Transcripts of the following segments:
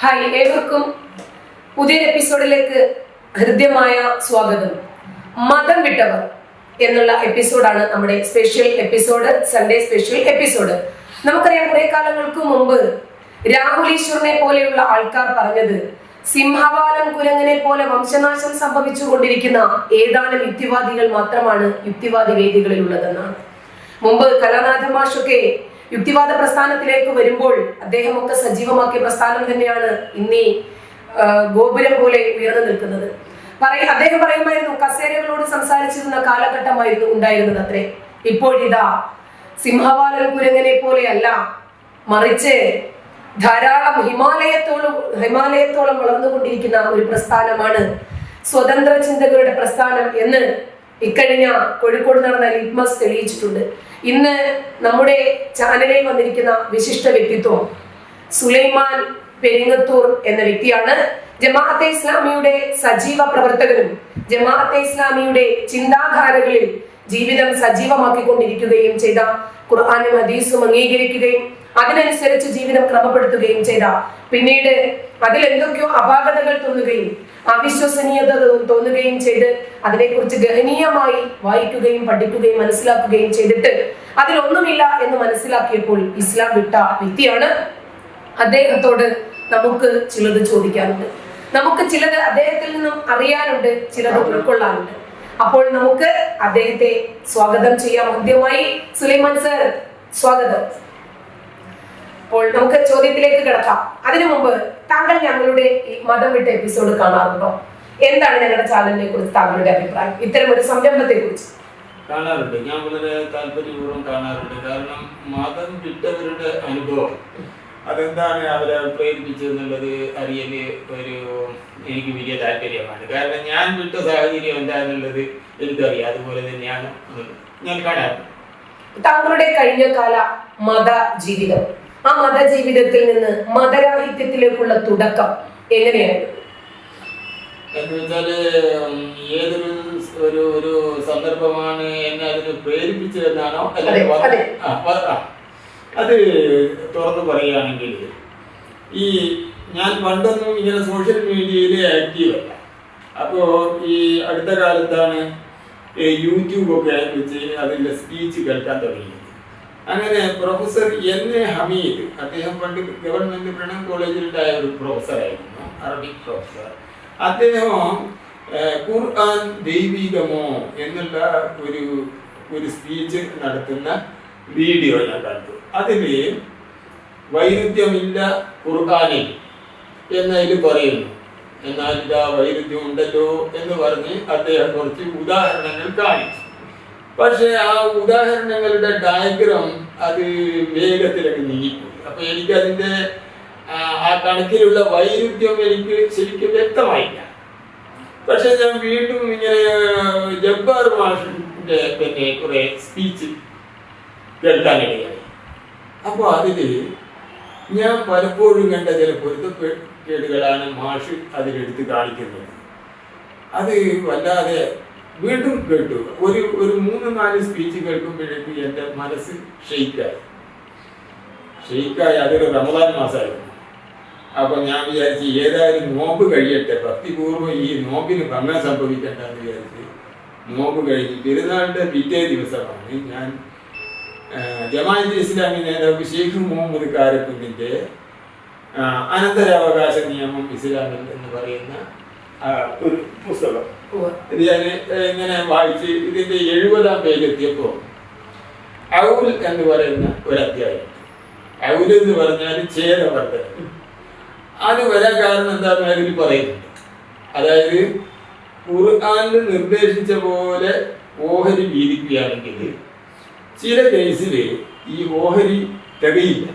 Hi, ഏവർക്കും പുതിയൊരു എപ്പിസോഡിലേക്ക് ഹൃദ്യമായ സ്വാഗതം. മതം വിട്ടവർ എന്നുള്ള എപ്പിസോഡാണ് നമ്മുടെ special episode, Sunday special episode. നമുക്കറിയാം, കുറെ കാലങ്ങൾക്ക് മുമ്പ് രാഹുൽ ഈശ്വറിനെ പോലെയുള്ള ആൾക്കാർ പറഞ്ഞത് സിംഹവാലൻ കുരങ്ങനെ പോലെ വംശനാശം സംഭവിച്ചുകൊണ്ടിരിക്കുന്ന ഏതാനും യുക്തിവാദികൾ മാത്രമാണ് യുക്തിവാദി വേദികളിൽ ഉള്ളതെന്നാണ്. മുമ്പ് കലാനാഥ മാഷൊക്കെ യുക്തിവാദ പ്രസ്ഥാനത്തിലേക്ക് വരുമ്പോൾ അദ്ദേഹമൊക്കെ സജീവമാക്കിയ പ്രസ്ഥാനം തന്നെയാണ് ഇന്നീ ഗോപുരം പോലെ ഉയർന്നു നിൽക്കുന്നത്. അദ്ദേഹം പറയുമായിരുന്നു, കസേരകളോട് സംസാരിച്ചിരുന്ന കാലഘട്ടമായിരുന്നു ഉണ്ടായിരുന്നത് അത്രേ. ഇപ്പോഴിതാ സിംഹവാലൻ കുരങ്ങനെ പോലെയല്ല, മറിച്ച് ധാരാളം ഹിമാലയത്തോളം വളർന്നുകൊണ്ടിരിക്കുന്ന ഒരു പ്രസ്ഥാനമാണ് സ്വതന്ത്ര ചിന്തകരുടെ പ്രസ്ഥാനം എന്ന് ഇക്കഴിഞ്ഞ കോഴിക്കോട് നടന്ന ലിറ്റ്മസ് തെളിയിച്ചിട്ടുണ്ട്. ഇന്ന് നമ്മുടെ ചാനലിൽ വന്നിരിക്കുന്ന വിശിഷ്ട വ്യക്തിത്വം സുലൈമാൻ പെരിങ്ങത്തൂർ എന്ന വ്യക്തിയാണ്. ജമാഅത്തെ ഇസ്ലാമിയുടെ സജീവ പ്രവർത്തകനും ജമാഅത്തെ ഇസ്ലാമിയുടെ ചിന്താധാരകളിൽ ജീവിതം സജീവമാക്കിക്കൊണ്ടിരിക്കുകയും ചെയ്ത, ഖുർആനും ഹദീസും അംഗീകരിക്കുകയും അതിനനുസരിച്ച് ജീവിതം ക്രമപ്പെടുത്തുകയും ചെയ്ത, പിന്നീട് അതിൽ എന്തൊക്കെയോ അപാകതകൾ തോന്നുകയും അവിശ്വസനീയത തോന്നുകയും ചെയ്ത് അതിനെക്കുറിച്ച് ഗഹനീയമായി വായിക്കുകയും പഠിക്കുകയും മനസ്സിലാക്കുകയും ചെയ്തിട്ട് അതിലൊന്നുമില്ല എന്ന് മനസ്സിലാക്കിയപ്പോൾ ഇസ്ലാം വിട്ട വ്യക്തിയാണ്. അദ്ദേഹത്തോട് നമുക്ക് ചിലത് ചോദിക്കാനുണ്ട്, നമുക്ക് ചിലത് അദ്ദേഹത്തിൽ നിന്നും അറിയാനുണ്ട്, ചിലത് ഉൾക്കൊള്ളാനുണ്ട്. അപ്പോൾ നമുക്ക് അദ്ദേഹത്തെ സ്വാഗതം ചെയ്യാം. ആദ്യമായി സുലൈമാൻ സർ, സ്വാഗതം. അപ്പോൾ നമുക്ക് ചോദ്യത്തിലേക്ക് കിടക്കാം. അതിനു മുമ്പ് താങ്കൾ ഞങ്ങളുടെ ഈ മതം വിട്ട എപ്പിസോഡ് കാണാറുണ്ടോ? എന്താണ് ഞങ്ങളുടെ ചാനലിനെ കുറിച്ച് താങ്കളുടെ അഭിപ്രായം, ഇത്തരം ഒരു സംരംഭത്തെ കുറിച്ച്? കാണാറുണ്ട്, ഞാൻ വളരെ താല്പര്യപൂർവ്വം കാണാറുണ്ട്. കാരണം മതം വിട്ടവരുടെ അനുഭവം അതെന്താണ് അവരെ പ്രേരിപ്പിച്ചെന്നുള്ളത് അറിയല് എനിക്ക് വലിയ താല്പര്യമാണ്. കാരണം ഞാൻ വിട്ട സാഹചര്യം എന്താണെന്നുള്ളത് എനിക്കറിയാം. അതുപോലെ തന്നെയാണ് ഞാൻ കാണാറുണ്ട്. താങ്കളുടെ കഴിഞ്ഞ കാല മത ജീവിതം, ആ മതജീവിതത്തിൽ നിന്ന് മതരാഹിത്യത്തിലേക്കുള്ള തുടക്കം എങ്ങനെയായിരുന്നു? എന്ന് വെച്ചാല് ഏതൊരു ഒരു സന്ദർഭമാണ് എന്നെ അതിന് പ്രേരിപ്പിച്ചതെന്നാണോ അത് തുറന്നു പറയുകയാണെങ്കിൽ, ഈ ഞാൻ പണ്ടൊന്നും ഇങ്ങനെ സോഷ്യൽ മീഡിയയിൽ ആക്റ്റീവല്ല. അപ്പോൾ ഈ അടുത്ത കാലത്താണ് യൂട്യൂബൊക്കെ വെച്ച് അതിൻ്റെ സ്പീച്ച് കേൾക്കാൻ തുടങ്ങിയത്. അങ്ങനെ പ്രൊഫസർ N.A. ഹമീദ്, അദ്ദേഹം പണ്ട് ഗവൺമെൻറ് ബ്രണ്ണൻ കോളേജിലുണ്ടായ ഒരു പ്രൊഫസറായിരുന്നു, അറബിക് പ്രൊഫസർ. അദ്ദേഹം ഖുർആൻ ദൈവികമോ എന്നുള്ള ഒരു സ്പീച്ച് നടത്തുന്ന വീഡിയോ ഞാൻ കണ്ടു. അതിൽ വൈരുദ്ധ്യമില്ല ഖുർആനിൽ എന്നതിൽ പറയുന്നു, എന്നാൽ ഇതാ വൈരുദ്ധ്യം ഉണ്ടല്ലോ എന്ന് പറഞ്ഞ് അദ്ദേഹം കുറച്ച് ഉദാഹരണങ്ങൾ കാണിച്ചു. പക്ഷെ ആ ഉദാഹരണങ്ങളുടെ ഡയഗ്രാം അത് വേഗത്തിലൊക്കെ നീങ്ങിപ്പോയി. അപ്പൊ എനിക്കതിൻ്റെ ആ കണക്കിലുള്ള വൈരുദ്ധ്യം എനിക്ക് ശരിക്കും വ്യക്തമായില്ല. പക്ഷെ ഞാൻ വീണ്ടും ഇങ്ങനെ ജബ്ബാർ മാഷിന്റെ പിന്നെ കുറെ സ്പീച്ച് കേൾക്കാനിടയായി. അപ്പോൾ അതിൽ ഞാൻ പലപ്പോഴും കണ്ട ചില പൊരുത്തക്കേടുകളാണ് മാഷ് അതിലെടുത്ത് കാണിക്കുന്നത്. അത് വല്ലാതെ വീണ്ടും കേട്ടു. ഒരു 3-4 സ്പീച്ച് കേൾക്കുമ്പോഴേക്കും എൻ്റെ മനസ്സ് ഷെയ്ക്കായി. അതൊരു റമദാൻ മാസമായിരുന്നു. അപ്പോൾ ഞാൻ വിചാരിച്ച് ഏതായാലും നോമ്പ് കഴിയട്ടെ, ഭക്തിപൂർവ്വം ഈ നോമ്പിന് ഭംഗം സംഭവിക്കണ്ടെന്ന് വിചാരിച്ച് നോമ്പ് കഴിഞ്ഞ് പെരുന്നാളിൻ്റെ പിറ്റേ ദിവസമാണ് ഞാൻ ജമാഅത്തെ ഇസ്ലാമി നേതാവ് ഷെയ്ഖ് മുഹമ്മദ് കാരക്കുന്നിൻ്റെ അനന്തരാവകാശ നിയമം ഇസ്ലാമിൽ എന്ന് പറയുന്ന ഒരു പുസ്തകം ഇത് ഞാൻ ഇങ്ങനെ വായിച്ച് ഇതിൻ്റെ 70-ാം പേജ് എത്തിയപ്പോൾ ഔൽ എന്ന് പറയുന്ന ഒരു അധ്യായം. ഔൽ എന്ന് പറഞ്ഞാൽ ഛേദവർദ്ധനം. അത് വരാൻ കാരണം എന്താണെന്ന് അതിൽ പറയുന്നുണ്ട്. അതായത് ഖുർആനിൽ നിർദ്ദേശിച്ച പോലെ ഓഹരി വീതിക്കുകയാണെങ്കിൽ ചില കേസിൽ ഈ ഓഹരി തികയില്ല.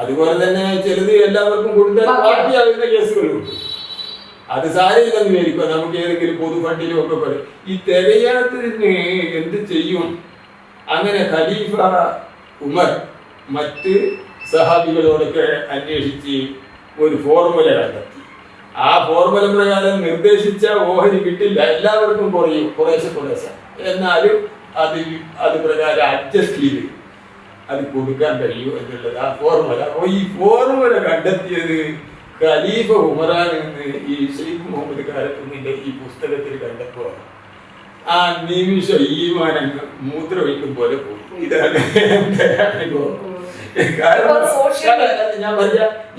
അതുപോലെ തന്നെ ചിലത് എല്ലാവർക്കും കൊടുത്താൽ ബാക്കിയാകുന്ന കേസുകളുണ്ട്. അത് സാരമില്ലെന്ന് വിചാരിക്കുക, നമുക്ക് ഏതെങ്കിലും പൊതു ഫണ്ടിലും ഒക്കെ പറയും. ഈ തികയാത്തതിന് എന്ത് ചെയ്യും? അങ്ങനെ ഖലീഫ ഉമർ മറ്റ് സഹാബികളോടൊക്കെ അന്വേഷിച്ച് ഒരു ഫോർമുല കണ്ടെത്തി. ആ ഫോർമുല പ്രകാരം നിർദ്ദേശിച്ച ഓഹരി കിട്ടില്ല, എല്ലാവർക്കും കുറേശ്ശെ. എന്നാലും അത് പ്രകാരം അഡ്ജസ്റ്റ് ചെയ്ത് അത് കൊടുക്കാൻ കഴിയൂ എന്നുള്ളത് ആ ഫോർമുല. അപ്പോൾ ഈ ഫോർമുല കണ്ടെത്തിയത് ഖലീഫ ഉമറാൻ എന്ന് ഈ ഷെയ്ഖ് മുഹമ്മദ് കാരക്കുന്നിന്റെ ഈ പുസ്തകത്തിൽ കണ്ടപ്പോൾ ആ നിമിഷം ഈമാനങ്ങ് മൂത്രമൊഴിക്കും പോലെ പോകും. ഇതാണ്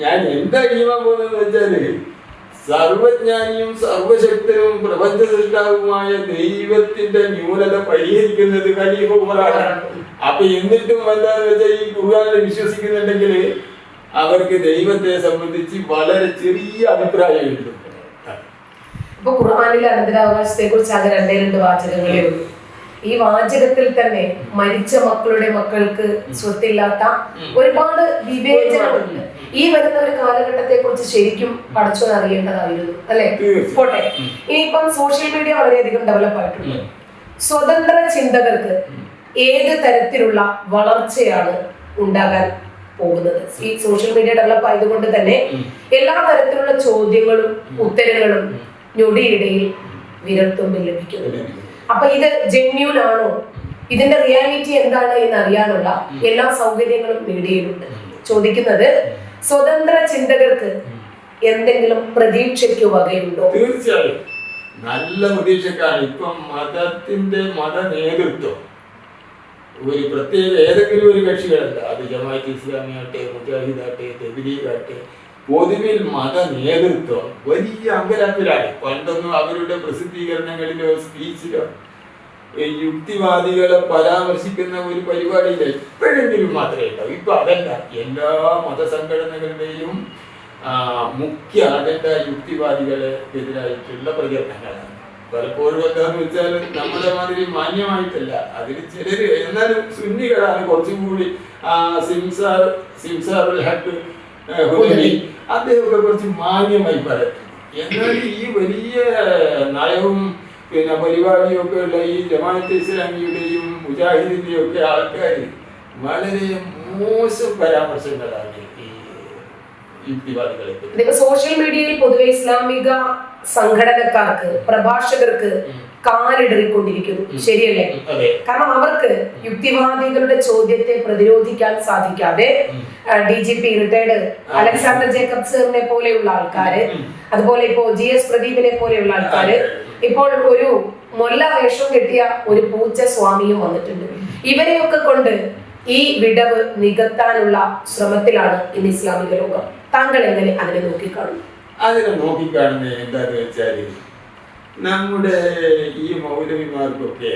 ഞാൻ എന്താ ഈമാൻ പോകുന്നതെന്ന് വെച്ചാല് സർവജ്ഞാനിയും സർവശക്തനും പ്രപഞ്ച സൃഷ്ടാവുമായ ദൈവത്തിന്റെ ന്യൂനത പരിഹരിക്കുന്നത് ഖലീഫ ഉമറാണ്. അപ്പൊ എന്നിട്ടും എന്താന്ന് വെച്ചാൽ ഈ ഖുർആനിൽ വിശ്വസിക്കുന്നുണ്ടെങ്കിൽ അവർക്ക് ദൈവത്തെ സംബന്ധിച്ച് വളരെ ചെറിയ അഭിപ്രായമുണ്ട്. ഇപ്പൊ ഖുർആനിലെ അനന്തരാവകാശത്തെ കുറിച്ച് ആകെ 2 വാചകങ്ങളേ ഉള്ളൂ. ഈ വാചകത്തിൽ തന്നെ മരിച്ച മക്കളുടെ മക്കൾക്ക് സ്വത്തില്ലാത്ത ഒരുപാട് വിവേചനമുണ്ട്. ഈ വരുന്ന ഒരു കാലഘട്ടത്തെ കുറിച്ച് ശരിക്കും പഠിച്ചോൻ അറിയേണ്ടതായിരുന്നു, അല്ലെ? പോട്ടെ, ഇനിയിപ്പം സോഷ്യൽ മീഡിയ വളരെയധികം ഡെവലപ്പ് ആയിട്ടുണ്ട്. സ്വതന്ത്ര ചിന്തകർക്ക് ഏത് തരത്തിലുള്ള വളർച്ചയാണ് ഉണ്ടാകാൻ പോകുന്നത്? ഈ സോഷ്യൽ മീഡിയ ഡെവലപ്പ് ആയതുകൊണ്ട് തന്നെ എല്ലാ തരത്തിലുള്ള ചോദ്യങ്ങളും ഉത്തരങ്ങളും ഞൊടിയിടയിൽ വിരൽത്തുമ്പിൽ ലഭിക്കുന്നു. അപ്പൊ ഇത് ജെന്യൂൻ ആണോ, ഇതിന്റെ റിയാലിറ്റി എന്താണ് എന്ന് അറിയാനുള്ള എല്ലാ സൗകര്യങ്ങളും മീഡിയയിലുണ്ട്. ചോദിക്കുന്നത് സ്വതന്ത്ര ചിന്തകർക്ക് എന്തെങ്കിലും പ്രതീക്ഷയ്ക്ക് വകയുണ്ടോ? തീർച്ചയായും നല്ല പ്രതീക്ഷക്കാണ്. ഇപ്പം മത നേതൃത്വം ഒരു പ്രത്യേക ഏതെങ്കിലും ഒരു കക്ഷികളല്ല, അത് ജമാഅത്ത് ഇസ്ലാമി ആട്ടെ, മുജാഹിദാട്ടെ, തബ്ലീഗാട്ടെ, പൊതുവിൽ മത നേതൃത്വം വലിയ അങ്കലാപ്പിലാണ്. പണ്ടൊന്നും അവരുടെ പ്രസിദ്ധീകരണങ്ങളിലോ സ്പീച്ചിലോ യുക്തിവാദികളെ പരാമർശിക്കുന്ന ഒരു പരിപാടിയില്ല, എപ്പോഴെങ്കിലും മാത്രമേ ഉണ്ടാവും. ഇപ്പൊ അതല്ല, എല്ലാ മതസംഘടനകളുടെയും മുഖ്യ അജണ്ട യുക്തിവാദികളെ എതിരായിട്ടുള്ള പ്രചരണങ്ങളാണ്. പലപ്പോഴും എന്താന്ന് വെച്ചാൽ നമ്മുടെ മാതിരി മാന്യമായിട്ടല്ല, അതിൽ ചിലര് എന്നാലും സുന്നികളാണ് കുറച്ചും കൂടി. സിംസാറുൽ ഹഖ് അദ്ദേഹമൊക്കെ കുറച്ച് മാന്യമായി പറയും. എന്നാൽ ഈ വലിയ നയവും പിന്നെ പരിപാടിയും ഒക്കെ ഉള്ള ഈ ജമാഅത്തെ ഇസ്ലാമിയുടെയും മുജാഹിദിന്റെയും ഒക്കെ ആൾക്കാർ വളരെ മോശം പരാമർശങ്ങളാണ് ഈ യുക്തിവാദികളെ. സോഷ്യൽ മീഡിയയിൽ പൊതുവെ ഇസ്ലാമിക സംഘടനക്കാർക്ക്, പ്രഭാഷകർക്ക് കാലിടറിക്കൊണ്ടിരിക്കുന്നു, ശരിയല്ലേ? കാരണം അവർക്ക് യുക്തിവാദികളുടെ ചോദ്യത്തെ പ്രതിരോധിക്കാൻ സാധിക്കാതെ DGP റിട്ടയർഡ് അലക്സാണ്ടർ ജേക്കബ്സിനെ പോലെയുള്ള ആൾക്കാര്, അതുപോലെ ഇപ്പോ GS പ്രദീപിനെ പോലെയുള്ള ആൾക്കാര്, ഇപ്പോൾ ഒരു മൊല്ല വേഷം കെട്ടിയ ഒരു പൂച്ച സ്വാമിയും വന്നിട്ടുണ്ട്. ഇവരെയൊക്കെ കൊണ്ട് ഈ വിടവ് നികത്താനുള്ള ശ്രമത്തിലാണ് ഇന്ന് ഇസ്ലാമിക ലോകം. താങ്കൾ എങ്ങനെ അതിനെ നോക്കിക്കാണുന്നു? അതിനെ നോക്കിക്കാണുന്നത് എന്താന്ന് വെച്ചാല് നമ്മുടെ ഈ മൗലവിമാർക്കൊക്കെ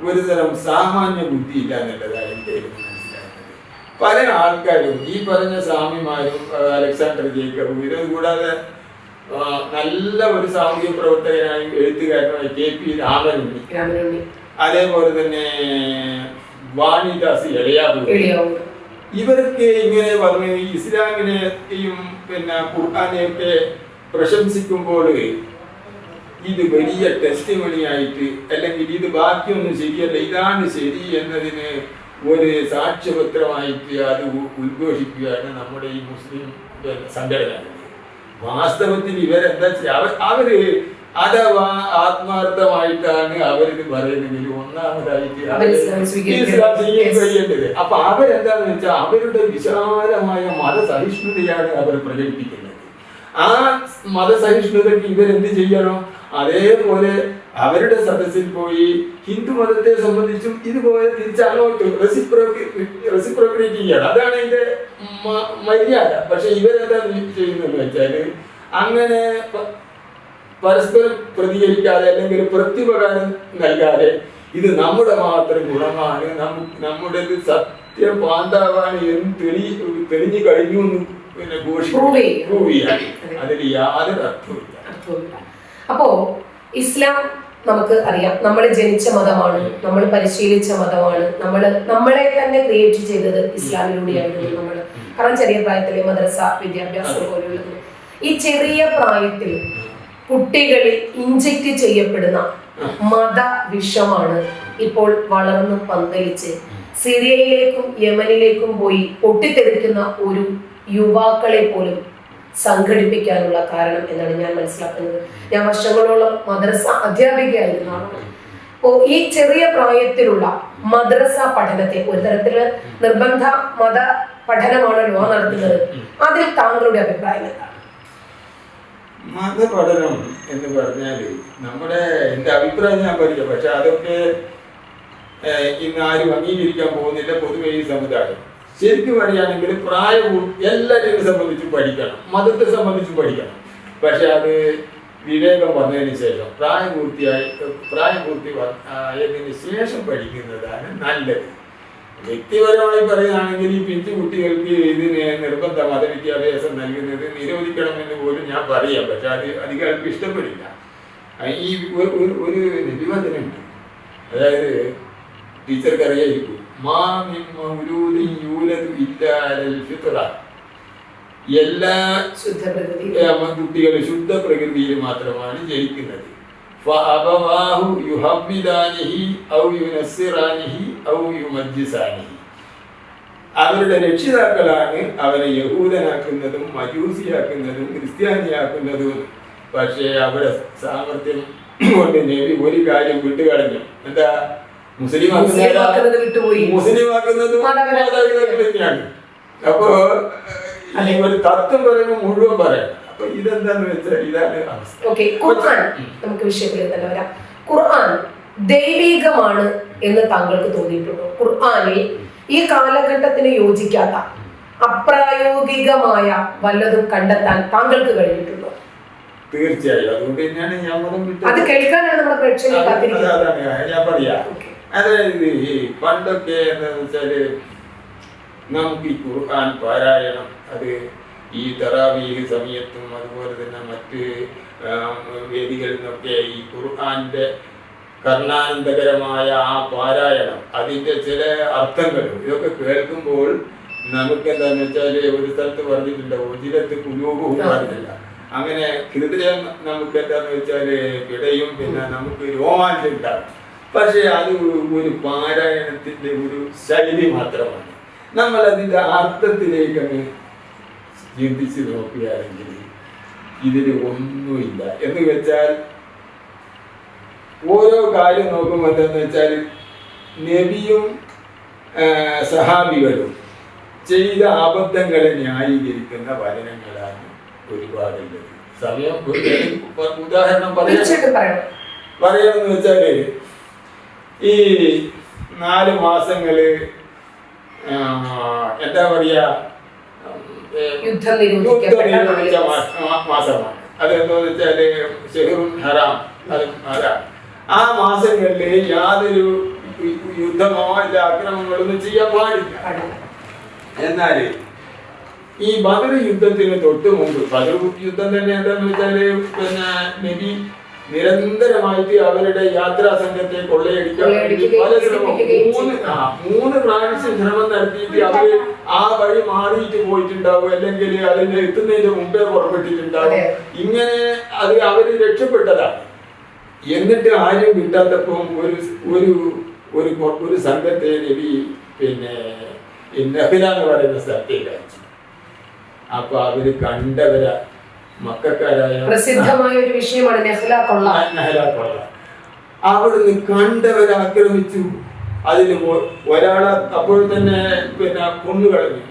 ഒരുതരം സാമാന്യ ബുദ്ധി ഇല്ല എന്നുള്ളതാണ് എനിക്ക് മനസ്സിലാക്കുന്നത്. പല ആൾക്കാരും ഈ പറഞ്ഞ സ്വാമിമാരും അലക്സാണ്ടർ ജേക്കബും ഇത് കൂടാതെ നല്ല ഒരു സാമൂഹ്യ പ്രവർത്തകനായും എഴുത്തുകാരനായി KP രാമനുണ്ണി, അതേപോലെ തന്നെ വാണിദാസ് എളയാവൂർ, ഇവർക്ക് ഇങ്ങനെ പറഞ്ഞ് ഇസ്ലാമിനെയും പിന്നെ ഖുർആനെയൊക്കെ പ്രശംസിക്കുമ്പോൾ ഇത് വലിയ ടെസ്റ്റിമണിയായിട്ട്, അല്ലെങ്കിൽ ഇത് ബാക്കിയൊന്നും ശരിയല്ല, ഇതാണ് ശരി എന്നതിന് ഒരു സാക്ഷ്യപത്രമായിട്ട് അത് ഉദ്ഘോഷിക്കുകയാണ് നമ്മുടെ ഈ മുസ്ലിം സംഘടന. വാസ്തവത്തിൽ ഇവരെന്താ അവര് അഥവാ ആത്മാർത്ഥമായിട്ടാണ് അവരിത് പറയുന്നതെങ്കിൽ ഒന്നാമതായിട്ട് ഇസ്ലാം ചെയ്യേണ്ടത്. അപ്പൊ അവരെന്താന്ന് വെച്ചാൽ അവരുടെ വിശാലമായ മതസഹിഷ്ണുതയാണ് അവർ പ്രകടിപ്പിക്കുന്നത്. ആ മതസഹിഷ്ണുതയ്ക്ക് ഇവരെന്ത് ചെയ്യണം? അതേപോലെ അവരുടെ സദസ്സിൽ പോയി ഹിന്ദു മതത്തെ സംബന്ധിച്ചും ഇതുപോലെ തിരിച്ചങ്ങോട്ട് റെസിപ്രോക്കേറ്റ് ചെയ്യണം. അതാണ് ഇതിന്റെ മര്യാദ. പക്ഷെ ഇവരെന്താ ചെയ്യുന്നതെന്ന് വെച്ചാല് അങ്ങനെ പരസ്പരം പ്രതികരിക്കാതെ അല്ലെങ്കിൽ പ്രത്യുപകാരം നൽകാതെ ഇത് നമ്മുടെ മാത്രം ഗുണമാണ്, നമ്മുടെ സത്യം പാന്താവാണ് എന്ന് തെളിഞ്ഞു കഴിഞ്ഞു എന്ന് പിന്നെ പ്രൂവ് ചെയ്യാൻ അതിൽ യാതൊരു അർത്ഥവുമില്ല. അപ്പോ ഇസ്ലാം നമുക്ക് അറിയാം, നമ്മൾ ജനിച്ച മതമാണ്, നമ്മൾ പരിശീലിച്ച മതമാണ്, നമ്മളെ തന്നെ ക്രിയേറ്റ് ചെയ്തത് ഇസ്ലാമിലൂടെയായിരുന്നു. കാരണം ചെറിയ പ്രായത്തിലെ മദ്രസ വിദ്യാഭ്യാസം പോലെയുള്ളത്. ഈ ചെറിയ പ്രായത്തിൽ കുട്ടികളിൽ ഇഞ്ചക്ട് ചെയ്യപ്പെടുന്ന മതവിഷമാണ് ഇപ്പോൾ വളർന്ന് പന്തലിച്ച് സിറിയയിലേക്കും യമനിലേക്കും പോയി പൊട്ടിത്തെറിക്കുന്ന ഒരു യുവാക്കളെ പോലും സംഘടിപ്പിക്കാനുള്ള കാരണം എന്നാണ് ഞാൻ മനസ്സിലാക്കുന്നത്. ഞാൻ വർഷങ്ങളോളം മദ്രസ അധ്യാപികയായിരുന്ന ആളാണ്. ഈ ചെറിയ പ്രായത്തിലുള്ള മദ്രസ പഠനത്തെ, ഒരു തരത്തില് നിർബന്ധ മത പഠനമാണല്ലോ നടത്തുന്നത്, അതിൽ താങ്കളുടെ അഭിപ്രായം എന്താണ്? മതപഠനം എന്ന് പറഞ്ഞാല് എന്റെ അഭിപ്രായം ഞാൻ പറയില്ല, പക്ഷെ അതൊക്കെ ഇന്ന് ആരും അംഗീകരിക്കാൻ പോകുന്നില്ല പൊതുവെ ഈ സമുദായം. ശരിക്കും പറയുകയാണെങ്കിൽ എല്ലാവരെയും സംബന്ധിച്ചും പഠിക്കണം, മതത്തെ സംബന്ധിച്ചും പഠിക്കണം. പക്ഷെ അത് വിവേകം വന്നതിന് ശേഷം പ്രായപൂർത്തിയായതിന് ശേഷം പഠിക്കുന്നതാണ് നല്ലത്. വ്യക്തിപരമായി പറയുകയാണെങ്കിൽ ഈ പിഞ്ചു കുട്ടികൾക്ക് ഇതിന് നിർബന്ധ മതവിദ്യാഭ്യാസം നൽകുന്നത് നിരോധിക്കണമെന്ന് പോലും ഞാൻ പറയാം. പക്ഷെ അത് അധികാർക്ക് ഇഷ്ടപ്പെടില്ല. ഈ ഒരു നിബന്ധനയുണ്ട്, അതായത് ടീച്ചർക്ക് അറിയായിരിക്കും, എല്ലാ കുട്ടികളും ശുദ്ധ പ്രകൃതിയിൽ മാത്രമാണ് ജനിക്കുന്നത്. അവരുടെ രക്ഷിതാക്കളാണ് അവനെ യഹൂദനാക്കുന്നതും മജൂസിയാക്കുന്നതും ക്രിസ്ത്യാനിയാക്കുന്നതും. പക്ഷേ അവിടെ സാമർത്ഥ്യം കൊണ്ട് നബി ഒരു കാര്യം വിട്ടുകളഞ്ഞു. എന്താ? മുസ്ലിം ആക്കുന്നതും മാതാപിതാക്കൾ തന്നെയാണ്. അപ്പോ ഒരു തത്വം പറയുമ്പോൾ മുഴുവൻ പറയാം. അപ്പൊ ഇതെന്താന്ന് വെച്ചാൽ ഇതാണ് അവസ്ഥ. ഖുർആൻ, നമുക്ക് വിഷയത്തിലേക്ക് തന്നെ വരാം. ഖുർആൻ ദൈവികമാണ് എന്ന് താങ്കൾക്ക് തോന്നിയിട്ടുണ്ടോ? ഖുർആനിൽ ഈ കാലഘട്ടത്തിന് യോജിക്കാത്ത അപ്രായോഗികമായ വല്ലതും കണ്ടെത്താൻ താങ്കൾക്ക് കഴിഞ്ഞിട്ടുണ്ടോ? തീർച്ചയായും. അതുകൊണ്ട് തന്നെയാണ് ഞാൻ അത് കേൾക്കാനാണ് നമ്മുടെ പ്രേക്ഷകർ കാത്തിരിക്കുന്നത്. അതാണ് ഞാൻ പറയാ. അതായത് പണ്ടൊക്കെ എന്താന്ന് വെച്ചാല് നമുക്ക് ഈ ഖുർആൻ പാരായണം അത് ഈ തറാവീഹ് സമയത്തും അതുപോലെ തന്നെ മറ്റ് വേദികളിൽ നിന്നൊക്കെ ഈ ഖുർആന്റെ കർണാനന്ദകരമായ ആ പാരായണം, അതിന്റെ ചില അർത്ഥങ്ങളും ഇതൊക്കെ കേൾക്കുമ്പോൾ നമുക്ക് എന്താന്ന് വെച്ചാല് ഒരു സ്ഥലത്ത് പറഞ്ഞിട്ടുണ്ട്, ഉജിരത്ത് കുലൂബും പറഞ്ഞില്ല. അങ്ങനെ ഹൃദയം നമുക്ക് എന്താന്ന് വെച്ചാല് പിടയും, പിന്നെ നമുക്ക് രോമാഞ്ചം ഉണ്ടാകും. പക്ഷെ അത് ഒരു പാരായണത്തിന്റെ ഒരു ശൈലി മാത്രമാണ്. നമ്മൾ അതിന്റെ അർത്ഥത്തിലേക്ക് അങ്ങ് ചിന്തിച്ച് നോക്കുകയാണെങ്കിൽ ഇതിന് ഒന്നുമില്ല. എന്ന് വെച്ചാൽ ഓരോ കാര്യം നോക്കുമ്പോൾ എന്താന്ന് വെച്ചാൽ നബിയും സഹാബികളും ചെയ്ത അബദ്ധങ്ങളെ ന്യായീകരിക്കുന്ന വചനങ്ങളാണ് ഒരുപാടുള്ളത്. സമയം ഉദാഹരണം പറയാമെന്ന് വെച്ചാല് ഈ 4 മാസങ്ങള് എന്താ പറയാ യുദ്ധം നിരോധിച്ച മാസമാണ്. അതെന്താന്ന് വെച്ചാല് ഷഹ്റുൽ ഹറാം. ആ മാസങ്ങളില് യാതൊരു യുദ്ധമോ അല്ല ആക്രമണങ്ങളൊന്നും ചെയ്യാൻ പാടില്ല. എന്നാല് ഈ ബദർ യുദ്ധത്തിന് തൊട്ട് മുമ്പ്, ബദർ യുദ്ധം തന്നെ എന്താന്ന് വെച്ചാല് പിന്നെ നബി നിരന്തരമായിട്ട് അവരുടെ യാത്രാ സംഘത്തെ കൊള്ളയടിക്കാൻ പല ശ്രമം 3 പ്രാവശ്യം ശ്രമം നടത്തിയിട്ട് അവര് ആ വഴി മാറിയിട്ട് പോയിട്ടുണ്ടാവും, അല്ലെങ്കിൽ അതിന് എത്തുന്നതിന് മുമ്പേ പുറപ്പെട്ടിട്ടുണ്ടാവും. ഇങ്ങനെ അത് അവര് രക്ഷപ്പെട്ടതാണ്. എന്നിട്ട് ആരും കിട്ടാത്തപ്പോ ഒരു സംഘത്തെ നബി പിന്നെ നഹ്ല എന്ന് പറയുന്ന സ്ഥലത്തേക്ക് അയച്ചു. അപ്പൊ അവര് കണ്ടവരാ മക്കാരായ പ്രസിദ്ധമായ ഒരു വിഷയമാണ് നഹ്ല കൊള്ള. അവിടുന്ന് കണ്ടവരെ ആക്രമിച്ചു. അതിന് ഒരാളെ അപ്പോൾ തന്നെ പിന്നെ കൊന്നുകളഞ്ഞു.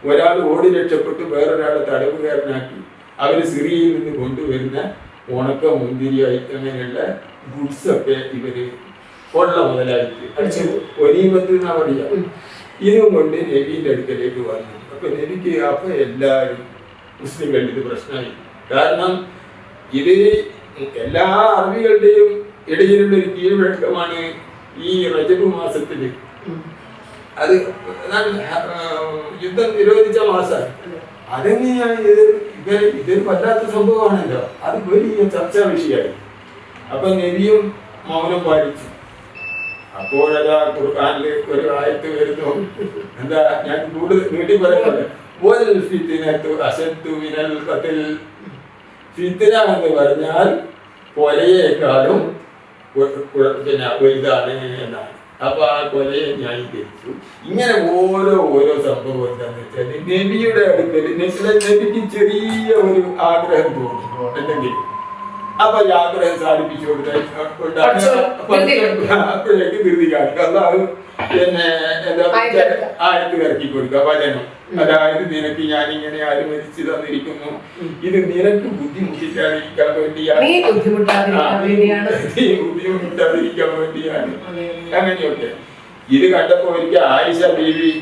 ഒരാൾ ഓടി രക്ഷപ്പെട്ടു, വേറൊരാളെ തടവുകാരനാക്കി. അവര് സിറിയയിൽ നിന്ന് കൊണ്ടുവരുന്ന ഉണക്ക മുന്തിരി അങ്ങനെയുള്ള ഗുഡ്സ് ഒക്കെ ഇവര് കൊള്ള മുതലായിട്ട് ഒരീമത്ത് എന്നാ പറയാ. ഇതും കൊണ്ട് നബിന്റെ അടുക്കലേക്ക് വന്നു. അപ്പൊ നബിക്ക് എല്ലാവരും മുസ്ലിങ്ങളുടെ ഇത് പ്രശ്നമായി. കാരണം ഇത് എല്ലാ അറബികളുടെയും ഇടയിലുള്ള ഒരു കീഴ്വഴക്കമാണ് ഈ റജബ് മാസത്തില്. അത് യുദ്ധം നിരോധിച്ച മാസമാണ്. അതെങ്ങനെയാണ് ഇതൊരു വല്ലാത്ത സംഭവമാണല്ലോ. അത് വലിയ ചർച്ചാ വിഷയമായി. അപ്പൊ നബിയും മൗനം പാലിച്ചു. അപ്പോഴതാ ഖുർആനില് ഒരു ആയത്ത് വരുന്നു. എന്താ, ഞാൻ കൂടുതൽ നീട്ടി പറയുന്നത്, ഫിത്ന എന്ന് പറഞ്ഞാൽ കൊലയേക്കാളും പിന്നെ വലുതാണ് എന്നാണ്. അപ്പൊ ആ കൊലയെ ന്യായീകരിച്ചു. ഇങ്ങനെ ഓരോ സംഭവം എന്താന്ന് വെച്ചാൽ നബിയുടെ അടുക്കൽ നബിക്ക് ചെറിയ ഒരു ആഗ്രഹം തോന്നി. എന്തെങ്കിലും അപ്പൊ യാത്ര സാധിപ്പിച്ചു അപ്പോഴേക്ക് ധൃതി കാണിക്കുക അല്ലാതെ പിന്നെ എന്താ ആയത്ത് ഇറക്കി കൊടുക്കുക വചനം. അതായത് നിനക്ക് ഞാനിങ്ങനെ അനുവദിച്ചു തന്നിരിക്കുന്നു, ഇത് നിനക്ക് ബുദ്ധിമുട്ടിക്കാതിരിക്കാൻ വേണ്ടിയാണ്, ബുദ്ധിമുട്ടാതിരിക്കാൻ വേണ്ടിയാണ്, അങ്ങനെയൊക്കെ. ഇത് കണ്ടപ്പോ ഒരിക്കൽ ആയിഷ ബീവി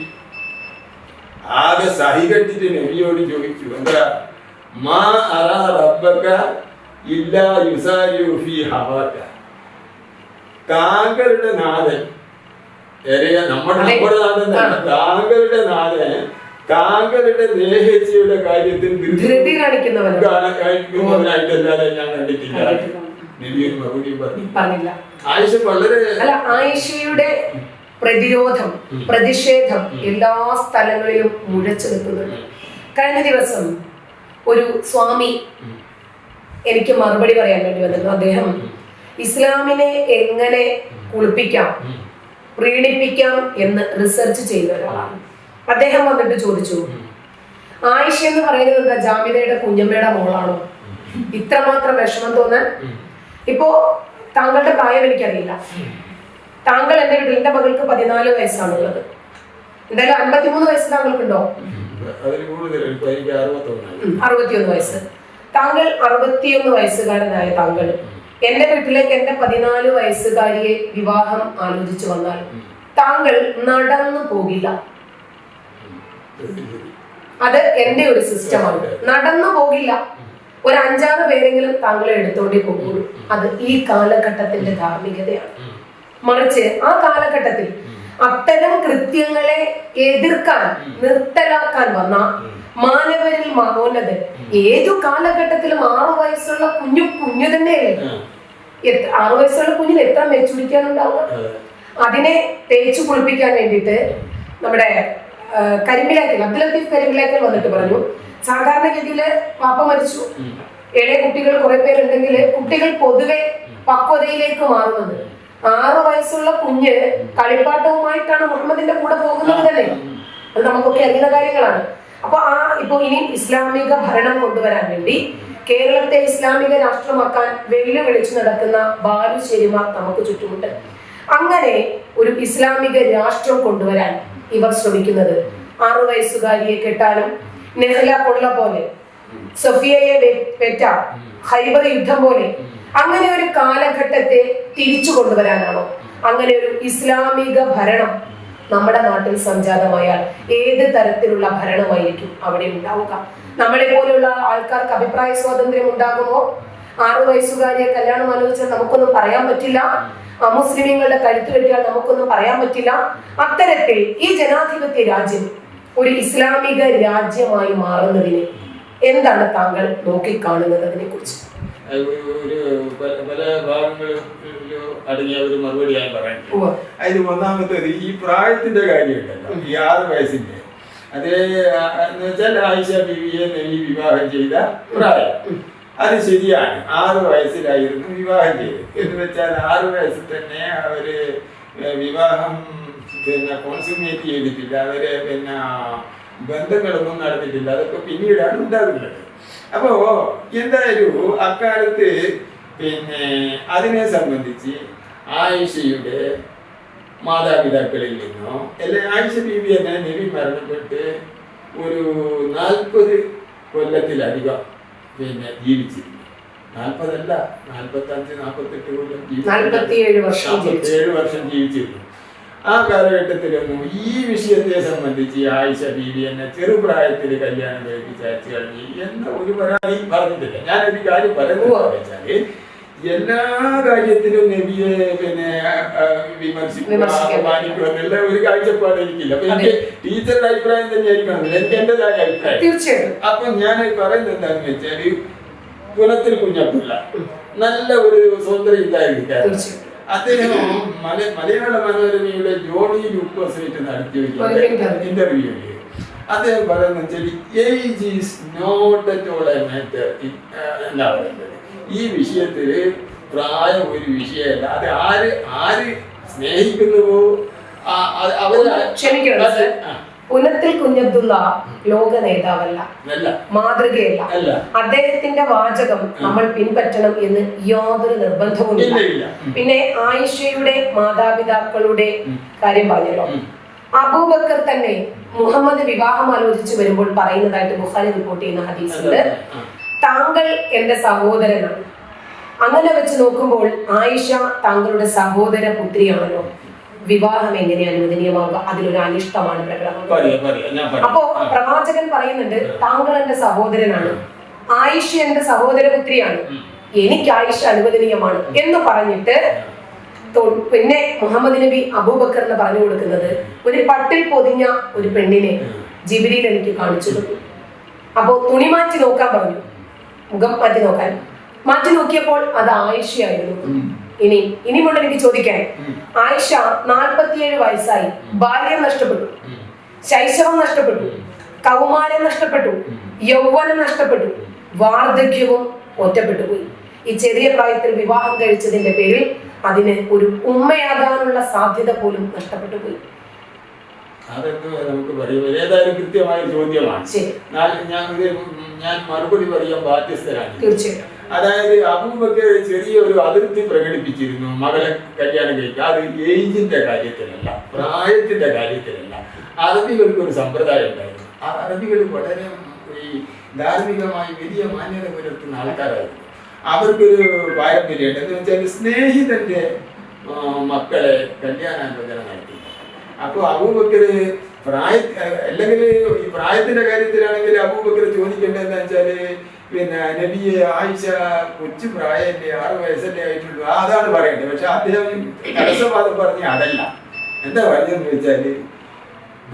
ആകെ സഹികെട്ടിട്ട് നബിയോട് ചോദിച്ചു, എന്താ മാ അറാ റബ്ബക ഇല്ലാ യുസാരിഉ ഫീ ഹവാക, താങ്കളുടെ നാഥൻ, നമ്മുടെ നാഥൻ, താങ്കളുടെ നാഥൻ താങ്കളുടെ ദേഹേച്ഛയുടെ കാര്യത്തിൽ ധൃതി കാണിക്കുന്നവനായിട്ടല്ലാതെ ഞാൻ കണ്ടിട്ടില്ല. നബിയൊരു മറുപടി പറഞ്ഞില്ല. ആയിഷ വളരെ ആയിഷയുടെ പ്രതിരോധം, പ്രതിഷേധം എല്ലാ സ്ഥലങ്ങളിലും മുഴച്ചു നിൽക്കുന്നുണ്ട്. കഴിഞ്ഞ ദിവസം ഒരു സ്വാമി എനിക്ക് മറുപടി പറയാൻ വേണ്ടി വന്നിരുന്നു. അദ്ദേഹം ഇസ്ലാമിനെ എങ്ങനെ കുളിപ്പിക്കാം, പ്രീണിപ്പിക്കാം എന്ന് റിസർച്ച് ചെയ്ത ഒരാളാണ്. അദ്ദേഹം വന്നിട്ട് ചോദിച്ചു, ആയിഷ എന്ന് പറയുന്നത് ജാമിദയുടെ കുഞ്ഞമ്മയുടെ മോളാണോ? ഇത്രമാത്രം വിഷമം തോന്നാൻ? ഇപ്പോ താങ്കളുടെ പ്രായം എനിക്കറിയില്ല. താങ്കൾ എന്റെ വീട്ടിൽ, എന്റെ മകൾക്ക് 14 വയസ്സാണുള്ളത്. എന്തായാലും 53 വയസ്സ് താങ്കൾക്കുണ്ടോ? 61 വയസ്സ്. താങ്കൾ 61 വയസ്സുകാരനായ താങ്കൾ എന്റെ വീട്ടിലേക്ക് എന്റെ 14 വയസ്സുകാരിയെ വിവാഹം ആലോചിച്ചു വന്നാൽ താങ്കൾ നടന്നു പോകില്ല. അത് എന്റെ ഒരു സിസ്റ്റമാണ്. നടന്നു പോകില്ല. ഒരു 5-6 പേരെങ്കിലും താങ്കളെ എടുത്തോണ്ടേ പോകുള്ളൂ. അത് ഈ കാലഘട്ടത്തിന്റെ ധാർമ്മികതയാണ്. മറിച്ച് ആ കാലഘട്ടത്തിൽ അത്തരം കൃത്യങ്ങളെ എതിർക്കാൻ, നിർത്തലാക്കാൻ വന്ന മാനവരിൽ മഹോന്നതൻ ഏതു കാലഘട്ടത്തിലും 6 വയസ്സുള്ള കുഞ്ഞു തന്നെയല്ലേ. 6 വയസ്സുള്ള കുഞ്ഞിന് എത്ര മെച്ചൂരിക്കാനുണ്ടാവുക? അതിനെ തേച്ചു കുളിപ്പിക്കാൻ വേണ്ടിയിട്ട് നമ്മുടെ കരിമ്പിലാക്കൽ, അബ്ദുൽ ലത്തീഫ് കരിമ്പിലാക്കൽ വന്നിട്ട് പറഞ്ഞു, സാധാരണഗതിയില് പാപ്പ മരിച്ചു, ഇളയ കുട്ടികൾ കുറെ പേരുണ്ടെങ്കിൽ കുട്ടികൾ പൊതുവെ പക്വതയിലേക്ക് മാറുന്നത്. 6 വയസ്സുള്ള കുഞ്ഞ് കളിപ്പാട്ടവുമായിട്ടാണ് മുഹമ്മദിന്റെ കൂടെ പോകുന്നത് തന്നെ. അത് നമുക്കൊക്കെ അറിയുന്ന കാര്യങ്ങളാണ്. അപ്പൊ ഇപ്പൊ ഇനി ഇസ്ലാമിക ഭരണം കൊണ്ടുവരാൻ വേണ്ടി കേരളത്തെ ഇസ്ലാമിക രാഷ്ട്രമാക്കാൻ വെല്ലുവിളിച്ചു നടക്കുന്ന ബാലുശ്ശേരിമാർ നമുക്ക് ചുറ്റുമുണ്ട്. അങ്ങനെ ഒരു ഇസ്ലാമിക രാഷ്ട്രം കൊണ്ടുവരാൻ ഇവർ ശ്രമിക്കുന്നത് 6 വയസ്സുകാരിയെ കെട്ടാനും, നെഹ്ല കൊള്ള പോലെ, സഫിയയെ പെറ്റ ഹൈബർ യുദ്ധം പോലെ അങ്ങനെ ഒരു കാലഘട്ടത്തെ തിരിച്ചു കൊണ്ടുവരാനാണോ? അങ്ങനെ ഒരു ഇസ്ലാമിക ഭരണം നമ്മുടെ നാട്ടിൽ സംജാതമായാൽ ഏത് തരത്തിലുള്ള ഭരണമായിരിക്കും അവിടെ ഉണ്ടാവുക? നമ്മളെ പോലെയുള്ള ആൾക്കാർക്ക് അഭിപ്രായ സ്വാതന്ത്ര്യം ഉണ്ടാകുമോ? 6 വയസ്സുകാരിയെ കല്യാണം ആലോചിച്ചാൽ നമുക്കൊന്നും പറയാൻ പറ്റില്ല. അമുസ്ലിമീങ്ങളുടെ കഴുത്ത് വെട്ടിയാൽ നമുക്കൊന്നും പറയാൻ പറ്റില്ല. അത്തരത്തിൽ ഈ ജനാധിപത്യ രാജ്യം ഒരു ഇസ്ലാമിക രാജ്യമായി മാറുന്നതിന് എന്താണ് താങ്കൾ നോക്കിക്കാണുന്നത്? അതിനെ കുറിച്ച് പല ഭാഗങ്ങളും അടങ്ങിയ ഒരു മറുപടി ഞാൻ പറയാൻ. അതിന് ഒന്നാമത്തേത് ഈ പ്രായത്തിന്റെ കാര്യമുണ്ടല്ലോ, ഈ 6 വയസ്സിന്റെ. അത് എന്ന് വെച്ചാൽ ആയിഷ ബീവിയെ നബി വിവാഹം ചെയ്ത പ്രായം അത് ശരിയാണ്. 6 വയസ്സിലായിരുന്നു വിവാഹം ചെയ്തത്. എന്ന് വെച്ചാൽ 6 വയസ്സിൽ തന്നെ അവര് വിവാഹം കോൺസുമേറ്റ് ചെയ്തിട്ടില്ല. അവര് ബന്ധങ്ങളൊന്നും നടന്നിട്ടില്ല. അതൊക്കെ പിന്നീടാണ് ഉണ്ടാകുന്നത്. അപ്പോ എന്തായാലും അക്കാലത്ത് അതിനെ സംബന്ധിച്ച് ആയിഷയുടെ മാതാപിതാക്കളിൽ നിന്നോ ആയിഷ ബീവി തന്നെ നബി മരണപ്പെട്ട് ഒരു 40 കൊല്ലത്തിലധികം ജീവിച്ചിരുന്നു. 40 അല്ല, 45, 48 കൊല്ലം, 47 വർഷം ജീവിച്ചിരുന്നു. ആ കാലഘട്ടത്തിലൊന്നും ഈ വിഷയത്തെ സംബന്ധിച്ച് ആയിഷ ബീവി എന്നെ ചെറുപ്രായത്തിൽ കല്യാണം കഴിപ്പിച്ച് അയച്ചു കഴിഞ്ഞു എന്ന ഒരു പരാതി പറഞ്ഞിട്ടില്ല. ഞാനൊരു കാര്യം പറയുന്നത് വെച്ചാല് എല്ലാ കാര്യത്തിലും നബിയെ വിമർശിക്കുക എന്നുള്ള ഒരു കാഴ്ചപ്പാട് എനിക്കില്ല. അപ്പൊ എനിക്ക് ടീച്ചറുടെ അഭിപ്രായം തന്നെയായിരിക്കണം, എനിക്ക് എന്റേതായ അഭിപ്രായം. തീർച്ചയായും. അപ്പൊ ഞാൻ പറയുന്നത് എന്താണെന്ന് വെച്ചാല് കുലത്തിൽ കുഞ്ഞപ്പിള്ള നല്ല ഒരു സുന്ദരിതായിരിക്കും. അദ്ദേഹം മലയാള മനോരമയുടെ ജോണി ലൂക്കോസായിട്ട് നടത്തിയ ഇന്റർവ്യൂവിൽ അദ്ദേഹം പറയുന്നത് age is not at all a matter എന്നാ പറയുന്നത്. ഈ വിഷയത്തില് പ്രായം ഒരു വിഷയമല്ല. അത് ആര് സ്നേഹിക്കുന്നുവോ അവര് പുനത്തിൽ കുഞ്ഞബ്ദുള്ള ലോക നേതാവല്ല, മാതൃകയല്ല. അദ്ദേഹത്തിന്റെ വാചകം നമ്മൾ പിൻപറ്റണം എന്ന് യാതൊരു നിർബന്ധവുമില്ല. പിന്നെ ആയിഷയുടെ മാതാപിതാക്കളുടെ കാര്യം പറഞ്ഞല്ലോ. അബൂബക്കർ തന്നെ മുഹമ്മദ് വിവാഹം ആലോചിച്ച് വരുമ്പോൾ പറയുന്നതായിട്ട് ബുഖാരി റിപ്പോർട്ട് ചെയ്യുന്ന ഹദീസുണ്ട്, താങ്കൾ എന്റെ സഹോദരനാണ്. അങ്ങനെ വെച്ച് നോക്കുമ്പോൾ ആയിഷ താങ്കളുടെ സഹോദര പുത്രിയാണല്ലോ, വിവാഹം എങ്ങനെ അനുവദനീയമാവുക? അതിലൊരു അനിഷ്ടമാണ് പ്രകടനം. അപ്പോ പ്രവാചകൻ പറയുന്നുണ്ട്, താങ്കൾ എന്റെ സഹോദരനാണ്, ആയിഷ എന്റെ സഹോദരപുത്രിയാണ്, എനിക്ക് ആയിഷ അനുവദനീയമാണ് എന്ന് പറഞ്ഞിട്ട് പിന്നെ മുഹമ്മദ് നബി അബൂബക്കറിന് പറഞ്ഞു കൊടുക്കുന്നത്, ഒരു പട്ടിൽ പൊതിഞ്ഞ ഒരു പെണ്ണിനെ ജിബ്രീൽ എനിക്ക് കാണിച്ചു തന്നു. അപ്പോ തുണി മാറ്റി നോക്കാൻ പറഞ്ഞു, മുഖം മാറ്റി നോക്കിയപ്പോൾ അത് ആയിഷയായിരുന്നു. ഇനി കൊണ്ട് എനിക്ക് ചോദിക്കാൻ, ആയിഷ 47 വയസ്സായി, ബാല്യം നഷ്ടപ്പെട്ടു, ശൈശവം നഷ്ടപ്പെട്ടു, കൗമാരം നഷ്ടപ്പെട്ടു, യൗവനം നഷ്ടപ്പെട്ടു, വാർദ്ധക്യവും ഒറ്റപ്പെട്ടു പോയി. ഈ ചെറിയ പ്രായത്തിൽ വിവാഹം കഴിച്ചതിന്റെ പേരിൽ അതിന് ഒരു ഉമ്മയാകാനുള്ള സാധ്യത പോലും നഷ്ടപ്പെട്ടു പോയി. അതൊക്കെ നമുക്ക് പറയാം. ഏതായാലും കൃത്യമായ ചോദ്യമാണ്. ഞാൻ മറുപടി പറയാൻ ബാധ്യസ്ഥരാണ്. തീർച്ചയായും. അതായത് അബൂബക്കർ ചെറിയൊരു അതിർത്തി പ്രകടിപ്പിച്ചിരുന്നു മകളെ കല്യാണം കഴിക്കുക. അത് ഏജിന്റെ കാര്യത്തിലല്ല, പ്രായത്തിന്റെ കാര്യത്തിലല്ല. അറബികൾക്ക് ഒരു സമ്പ്രദായം ഉണ്ടായിരുന്നു. ആ അറബികൾ വളരെ ഈ ധാർമ്മികമായി വലിയ മാന്യത പുലർത്തുന്ന ആൾക്കാരായിരുന്നു. അവർക്കൊരു പാരമ്പര്യമുണ്ട്. എന്ന് വെച്ചാൽ സ്നേഹിതന്റെ മക്കളെ കല്യാണാലോചന നടത്തി. അപ്പോൾ അബൂബക്കർ അല്ലെങ്കിൽ ഈ പ്രായത്തിന്റെ കാര്യത്തിലാണെങ്കിൽ അബൂബക്കർ ചോദിക്കേണ്ടതെന്ന് വെച്ചാല്, പിന്നെ നബിയെ ആയിഷ കൊച്ചു പ്രായമല്ലേ, 6 വയസ്സല്ലേ ആയിട്ടുള്ളൂ, അതാണ് പറയേണ്ടത്. പക്ഷെ അദ്ദേഹം തടസ്സവാദം പറഞ്ഞ അതല്ല. എന്താ പറഞ്ഞതെന്ന് വെച്ചാല്,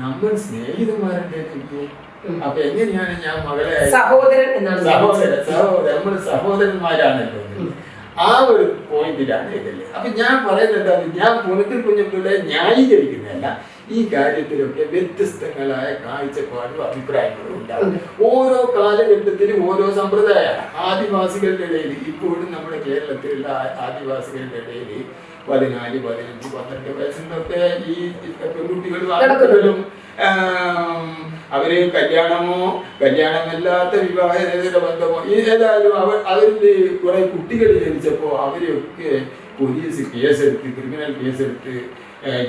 നമ്മൾ സ്നേഹിതന്മാരുടെ നബിയെ, അപ്പൊ എങ്ങനെയാണ് ഞാൻ മകളെ നമ്മൾ സഹോദരന്മാരാണല്ലോ, ആ ഒരു പോയിന്റിലാണ് ഇതില്. അപ്പൊ ഞാൻ പറയുന്നത് എന്താണ്, ഞാൻ പുനത്തിൽ കുഞ്ഞുങ്ങളെ ന്യായീകരിക്കുന്നതല്ല. ഈ കാര്യത്തിലൊക്കെ വ്യത്യസ്തങ്ങളായ കാഴ്ചപ്പാടും അഭിപ്രായങ്ങളും ഉണ്ടാകും. ഓരോ കാലഘട്ടത്തിലും ഓരോ സമ്പ്രദായമാണ്. ആദിവാസികളുടെ ഇടയിൽ, ഇപ്പോഴും നമ്മുടെ കേരളത്തിലുള്ള ആദിവാസികളുടെ ഇടയിൽ 14, 15, 12 വയസ്സിലൊക്കെ ഈ പെൺകുട്ടികളും അവര് കല്യാണമോ കല്യാണമല്ലാത്ത വിവാഹേതര ബന്ധമോ ഏതായാലും അവരിൽ കുറെ കുട്ടികൾ ജനിച്ചപ്പോൾ അവരെയൊക്കെ പോലീസ് കേസെടുത്ത്, ക്രിമിനൽ കേസെടുത്ത്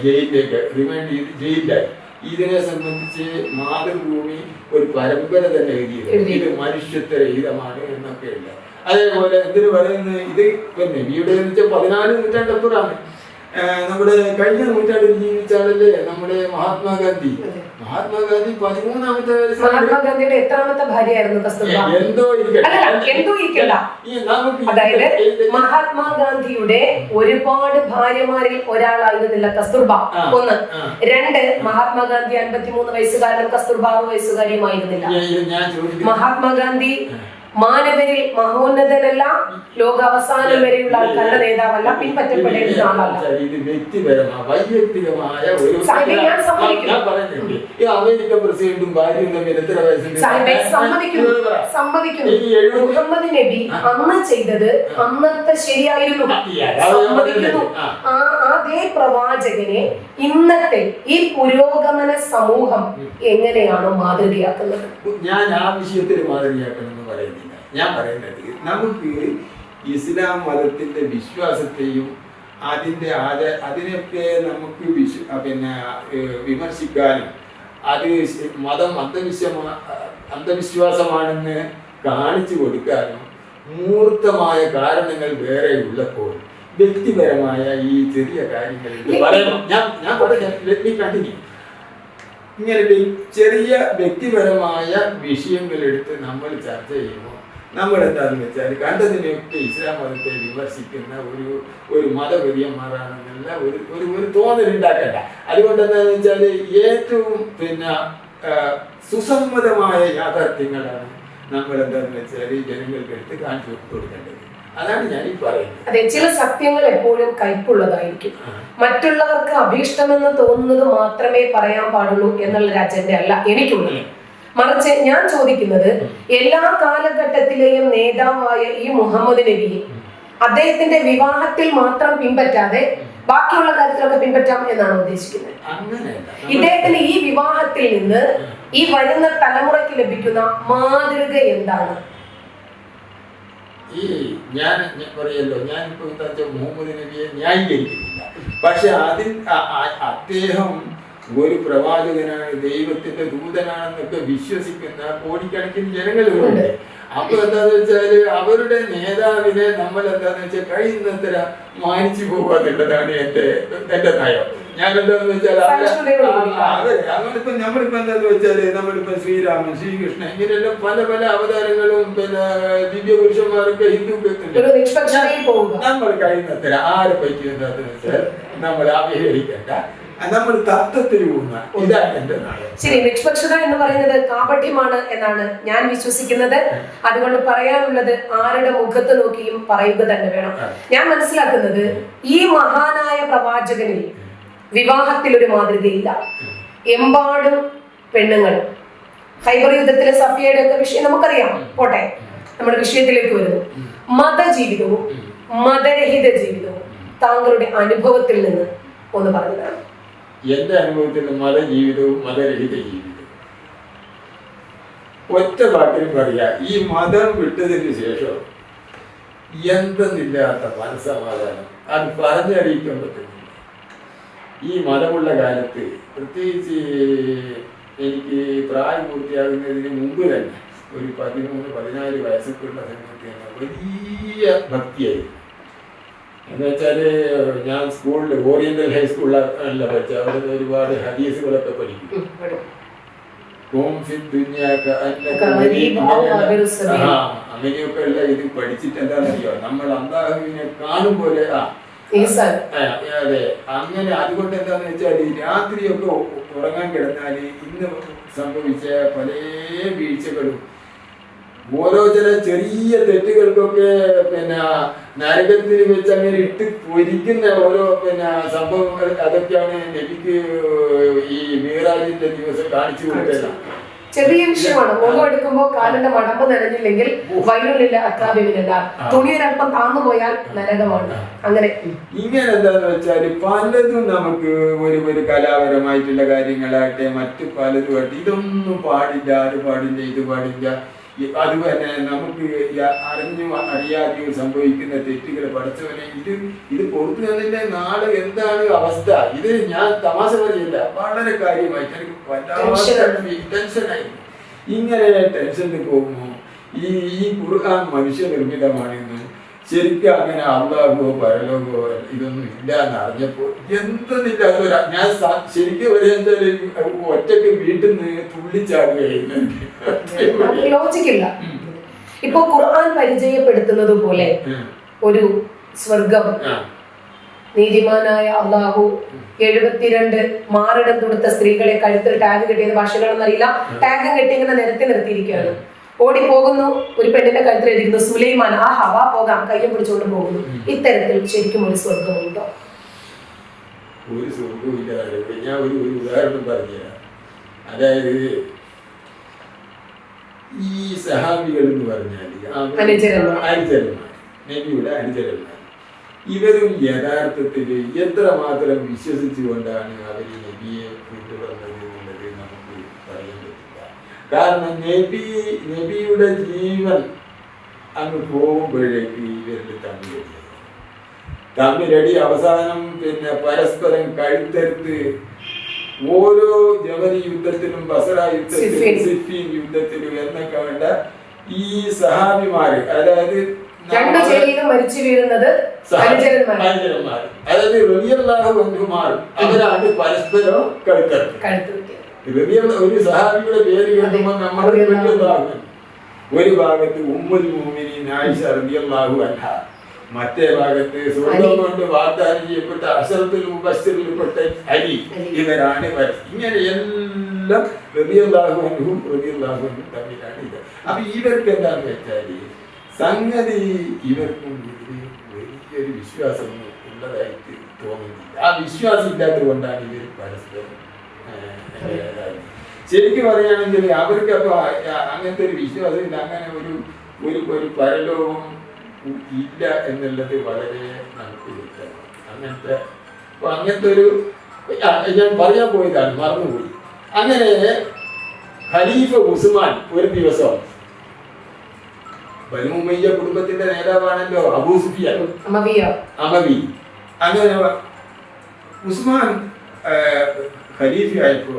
ജയിലിലേക്ക് റിമാൻഡ് ചെയ്ത് ജയിലിലായി. ഇതിനെ സംബന്ധിച്ച് മാതൃഭൂമി ഒരു പരമ്പര തന്നെ എഴുതിയത്, ഇത് മനുഷ്യത്വരഹിതമാണ് എന്നൊക്കെയുണ്ട്. അതേപോലെ എന്തിനു പറയുന്നത്, ഇത് നബിയുടെ 14 നൂറ്റാണ്ടപ്പുറമാണ്. നമ്മുടെ കഴിഞ്ഞ നൂറ്റാണ്ടിൽ ജീവിച്ചാലല്ലേ നമ്മുടെ മഹാത്മാഗാന്ധി. മഹാത്മാഗാന്ധി 13ാമത്തെ മഹാത്മാഗാന്ധിയുടെ എത്രാമത്തെ ഭാര്യയായിരുന്നു കസ്തൂർബ? അതായത് മഹാത്മാഗാന്ധിയുടെ ഒരുപാട് ഭാര്യമാരിൽ ഒരാളായിരുന്നില്ല കസ്തൂർബ. 1. 2, മഹാത്മാഗാന്ധി 53 വയസ്സുകാരനും കസ്തൂർബ 6 വയസ്സുകാരിയുമായിരുന്നില്ല. മഹാത്മാഗാന്ധി മാനവരിൽ മഹോന്നതനല്ല, ലോകാവസാനം വരെയുള്ള ആൾക്കാരുടെ നേതാവല്ല, പിൻപറ്റപ്പെടേണ്ട ആളല്ല. അമേരിക്കൻ പ്രസിഡന്റും ഭാര്യയും തമ്മിൽ എത്ര വയസ്സുണ്ട്? സമ്മതിക്കുന്നു. മുഹമ്മദ് നബി അന്ന് ചെയ്തത് അന്നത്തെ ശരിയായിരുന്നു, സമ്മതിക്കുന്നു. അതേ പ്രവാചകനെ ഇന്നത്തെ ഈ പുരോഗമന സമൂഹം എങ്ങനെയാണോ മാതൃകയാക്കുന്നത്? ഞാൻ ആ വിഷയത്തിൽ മാതൃകയാക്കണം എന്ന് പറയുന്നില്ല. ഞാൻ പറയുന്നത്, നമുക്ക് ഇസ്ലാം മതത്തിന്റെ വിശ്വാസത്തെയും അതിനൊക്കെ നമുക്ക് വിമർശിക്കാനും അത് മതം അന്ധവിശ്വാസമാണെന്ന് കാണിച്ചു കൊടുക്കാനും മൂർത്തമായ കാരണങ്ങൾ വേറെ ഉള്ളപ്പോൾ വ്യക്തിപരമായ ഈ ചെറിയ കാര്യങ്ങളിൽ പറയണം. ഞാൻ കണ്ടിന്യൂ. ഇങ്ങനെ ചെറിയ വ്യക്തിപരമായ വിഷയങ്ങളെടുത്ത് നമ്മൾ ചർച്ച ചെയ്യുമ്പോൾ നമ്മൾ എന്താണെന്ന് വെച്ചാൽ കണ്ടതിനെയൊക്കെ ഇസ്ലാം മതത്തെ വിമർശിക്കുന്ന ഒരു മതവെറിയന്മാരാണെന്നുള്ള ഒരു തോന്നലുണ്ടാക്കണ്ട. അതുകൊണ്ട് എന്താണെന്ന് വെച്ചാൽ ഏറ്റവും സുസമ്മതമായ യാഥാർത്ഥ്യങ്ങളാണ് നമ്മൾ എന്താണെന്ന് വെച്ചാൽ ജനങ്ങൾക്ക് എടുത്ത് കാണിച്ചു കൊടുക്കേണ്ടത്. അതാണ് ഞാൻ ഈ പറയുന്നത്. അതെ, ചില സത്യങ്ങൾ എപ്പോഴും കയ്പുള്ളതായിരിക്കും. മറ്റുള്ളവർക്ക് അഭീഷ്ടമെന്ന് തോന്നുന്നത് മാത്രമേ പറയാൻ പാടുള്ളൂ എന്നുള്ളൊരു അജണ്ട അല്ല എനിക്കുള്ളത്. മറിച്ച് ഞാൻ ചോദിക്കുന്നത്, എല്ലാ കാലഘട്ടത്തിലെയും നേതാവായ ഈ മുഹമ്മദ് നബിയെ അദ്ദേഹത്തിന്റെ വിവാഹത്തിൽ മാത്രം പിൻപറ്റാതെ ബാക്കിയുള്ള കാര്യത്തിലൊക്കെ പിൻപറ്റാം എന്നാണ് ഉദ്ദേശിക്കുന്നത്. ഇദ്ദേഹത്തിന് ഈ വിവാഹത്തിൽ നിന്ന് ഈ വരുന്ന തലമുറയ്ക്ക് ലഭിക്കുന്ന മാതൃക എന്താണ്? ഈ ഞാൻ പറയല്ലോ, ഞാനിപ്പോ മുഹമ്മദ് നബിയെ ന്യായീകരിക്കുന്നില്ല. പക്ഷെ അദ്ദേഹം ഒരു പ്രവാചകനാണ്, ദൈവത്തിന്റെ ദൂതനാണെന്നൊക്കെ വിശ്വസിക്കുന്ന കോടിക്കണക്കിന് ജനങ്ങളുമുണ്ട്. അപ്പൊ എന്താന്ന് വെച്ചാല് അവരുടെ നേതാവിനെ നമ്മൾ എന്താന്ന് വെച്ചാൽ കഴിയുന്നത്ര മാനിച്ചു പോകാന്നുള്ളതാണ് എന്റെ നയം. ഞാൻ എന്താന്ന് വെച്ചാൽ അങ്ങനിപ്പോ നമ്മളിപ്പോ എന്താന്ന് വെച്ചാല് നമ്മളിപ്പോ ശ്രീരാമൻ, ശ്രീകൃഷ്ണൻ ഇങ്ങനെയെല്ലാം പല പല അവതാരങ്ങളും പിന്നെ ദിവ്യ പുരുഷന്മാരൊക്കെ ഹിന്ദുക്കൾക്ക് നമ്മൾ കഴിയുന്നത്ര ആരെ പറ്റി എന്താന്ന് വെച്ചാൽ നമ്മൾ അവഹേളിക്കണ്ട, നമ്മൾ തത്വത്തിൽ ഊന്ന. ഇതാണ് എന്റെ നയം. ശരി, നിഷ്പക്ഷത എന്ന് പറയുന്നത് കാപട്യമാണ് എന്നാണ് ഞാൻ വിശ്വസിക്കുന്നത്. അതുകൊണ്ട് പറയാനുള്ളത് ആരുടെ മുഖത്ത് നോക്കിയും പറയുക തന്നെ വേണം. ഞാൻ മനസ്സിലാക്കുന്നത് ഈ മഹാനായ പ്രവാചകനിൽ വിവാഹത്തിൽ ഒരു മാതൃകയില്ല. എമ്പാടും പെണ്ണുങ്ങൾ, ഖൈബർ യുദ്ധത്തിലെ സഫിയയുടെ ഒക്കെ വിഷയം നമുക്കറിയാം. പോട്ടെ, നമ്മുടെ വിഷയത്തിലേക്ക് വരുന്നു. മതജീവിതവും മതരഹിത ജീവിതവും താങ്കളുടെ അനുഭവത്തിൽ നിന്ന് ഒന്ന് പറഞ്ഞതാണ്. എന്റെ അനുഭവത്തിൽ മതജീവിതവും മതരഹിത ജീവിതവും ഒറ്റ വാക്കിലും പറയാ, ഈ മതം വിട്ടതിന് ശേഷം എന്തെന്നില്ലാത്ത മനസ്സമാധാനം അത് പറഞ്ഞറിയിക്കാൻ പറ്റുന്നില്ല. ഈ മതമുള്ള കാലത്ത്, പ്രത്യേകിച്ച് എനിക്ക് പ്രായപൂർത്തിയാകുന്നതിന് മുമ്പ് തന്നെ ഒരു 13-14 വയസ്സൊക്കെയുള്ള സമയത്ത് വലിയ ഭക്തിയായിരുന്നു. എന്ന് വെച്ചാല് ഞാൻ സ്കൂളിൽ ഓറിയന്റൽ ഹൈസ്കൂളിലല്ല പഠിച്ച, അവിടെ ഒരുപാട് ഹദീസുകളൊക്കെ പഠിക്കും. അങ്ങനെയൊക്കെ ഉള്ള ഇത് പഠിച്ചിട്ട് എന്താണെന്നറിയോ, നമ്മൾ അല്ലാഹുവിനെ കാണും പോലെ അതെ അങ്ങനെ. അതുകൊണ്ട് എന്താന്ന് വെച്ചാൽ രാത്രിയൊക്കെ ഉറങ്ങാൻ കിടന്നാല് ഇന്ന് സംഭവിച്ച പല വീഴ്ചകളും ഓരോ ചില ചെറിയ തെറ്റുകൾക്കൊക്കെ പിന്നെ നരകത്തിൽ വെച്ച് അങ്ങനെ ഇട്ട് പൊരിക്കുന്ന ഓരോ പിന്നെ സംഭവങ്ങൾ, അതൊക്കെയാണ് എനിക്ക് ഈ മീറാജിന്റെ ദിവസം കാണിച്ചു കൊടുത്തത്. ചെറിയ വിഷയമാണ്. മുഖം എടുക്കുമ്പോൾ കാലിന്റെ മടമ്പ് നനഞ്ഞില്ലെങ്കിൽ വയലില്ല അത്രാഭിമില്ല, തുണിയൊരൽപ്പം താന്നു പോയാൽ നരകമാണ്. അങ്ങനെ ഇങ്ങനെ എന്താന്ന് വെച്ചാല് പലതും നമുക്ക് ഒരു കലാപരമായിട്ടുള്ള കാര്യങ്ങളാകട്ടെ മറ്റു പലതുമായിട്ട് ഇതൊന്നും പാടില്ല, അത് പാടില്ല, ഇത് പാടില്ല. അതുപോലെ നമുക്ക് അറിയാതെയോ സംഭവിക്കുന്ന തെറ്റുകൾ പഠിച്ചവനെ ഇത് പുറത്തു തന്നില്ല നാളെ എന്താണ് അവസ്ഥ. ഇത് ഞാൻ തമാശ പറയില്ല, വളരെ കാര്യമായിട്ട് എനിക്ക് വല്ലാതെ ടെൻഷനായിരുന്നു. ഇങ്ങനെ ടെൻഷനിൽ പോകുന്നു. ഈ ഖുർആൻ മനുഷ്യനിർമ്മിതമാണെന്നും ശരിക്കും അങ്ങനെ അള്ളാഹുവോ പരലോകമോ ഇതൊന്നും ഇല്ല എന്ന് അറിഞ്ഞപ്പോൾ എന്തെന്നില്ലാത്ത ഞാൻ ശരിക്കും പറയുന്നത് ഒറ്റക്ക് വീട്ടിൽ നിന്ന് തുള്ളിച്ചാടുകയായിരുന്നു. ലോജിക്കില്ല. ഇപ്പൊ ഖുർആൻ പരിചയപ്പെടുത്തുന്നത് പോലെ ഒരു സ്വർഗം, നീതിമാനായ അള്ളാഹു 72 മാറിടം കൊടുത്ത സ്ത്രീകളെ കഴുത്തിൽ ടാഗ് കെട്ടിയത് ഭാഷകളെന്നറിയില്ല, ടാഗും കെട്ടി ഇങ്ങനെ നിരത്തി നിർത്തിയിരിക്കുകയാണ്. ഓടിപ്പോകുന്നു, ഒരു പെണ്ണിന്റെ കഴുത്തിൽ എഴുതിക്കുന്നു സുലൈമാൻ, ആ ഹവാ പോകാം, കയ്യും പിടിച്ചുകൊണ്ട് പോകുന്നു. ഇത്തരത്തിൽ ശരിക്കും ഒരു സ്വർഗമുണ്ടോ? ഒരു സ്വർഗവും ഇല്ല. ഞാൻ ഒരു ഉദാഹരണം പറഞ്ഞുതരാം. അതായത് ഈ സഹാബികൾ എന്ന് പറഞ്ഞാൽ അനുചരന്മാർ, നബിയുടെ അനുചരന്മാർ, ഇവരും യഥാർത്ഥത്തിൽ എത്രമാത്രം വിശ്വസിച്ചുകൊണ്ടാണ് അവർ നബിയെ പിന്തുടർന്നത് എന്നുള്ളത് നമുക്ക് പറയാൻ പറ്റില്ല. കാരണം നബിയുടെ ജീവൻ അങ്ങ് പോകുമ്പോഴേക്ക് ഇവരിൽ തമ്മിലടി അവസാനം പിന്നെ പരസ്പരം കഴുത്തെടുത്ത് ഓരോ ജവരി യുദ്ധത്തിലും ബസറ യുദ്ധത്തിലും സിഫീൻ യുദ്ധത്തിലും എന്നൊക്കെ വേണ്ട ഈ സഹാബിമാര്, അതായത് മരിച്ചു വീഴുന്നത് അനുചരന്മാർ, അതായത് റളിയല്ലാഹു അൻഹുമാർ, അവരാണ് പരസ്പരം കഴുത്തെടുത്ത്. ഒരു സഹാബിയുടെ പേര് കേൾക്കുമ്പോൾ നമ്മൾ ഒരു ഭാഗത്ത് ഉമ്മുൽ മുഅ്മിനീൻ ആയിഷ റളിയല്ലാഹു അൻഹ, മറ്റേ ഭാഗത്ത് സ്വർഗ്ഗം കൊണ്ട് വാഗ്ദാനം ചെയ്യപ്പെട്ട അശറത്തുൽ മുബശ്ശിറിൽപ്പെട്ട അലി. ഇവരാണ് ഇങ്ങനെ എല്ലാം റളിയല്ലാഹു അൻഹും റളിയല്ലാഹു അൻഹും തമ്മിലാണ് ഇത്. അപ്പൊ ഇവർക്ക് എന്താണെന്ന് വെച്ചാൽ സംഗതി ഇവർക്കും വലിയൊരു വിശ്വാസം ഉള്ളതായിട്ട് തോന്നുന്നില്ല. ആ വിശ്വാസം ഇല്ലാത്തത് കൊണ്ടാണ് ഇവർ പരസ്പരം ശരിക്കും പറയുകയാണെങ്കിൽ അവർക്ക് അപ്പൊ അങ്ങനത്തെ ഒരു വിശ്വാസം ഇല്ല. അങ്ങനെ ഒരു പരലോകം ഇല്ല എന്നുള്ളത് വളരെ നമുക്ക് വ്യക്തമാണ്. അങ്ങനത്തെ ഒരു ഞാൻ പറയാൻ പോയതാണ്, മറന്നുപോയി. അങ്ങനെ ഖലീഫ ഉസ്മാൻ ഒരു ദിവസം, ബനു ഉമയ്യ കുടുംബത്തിന്റെ നേതാവാണല്ലോ അബൂ സുഫിയാൻ അമവി. അങ്ങനെ ഉസ്മാൻ ഖലീഫയായപ്പോ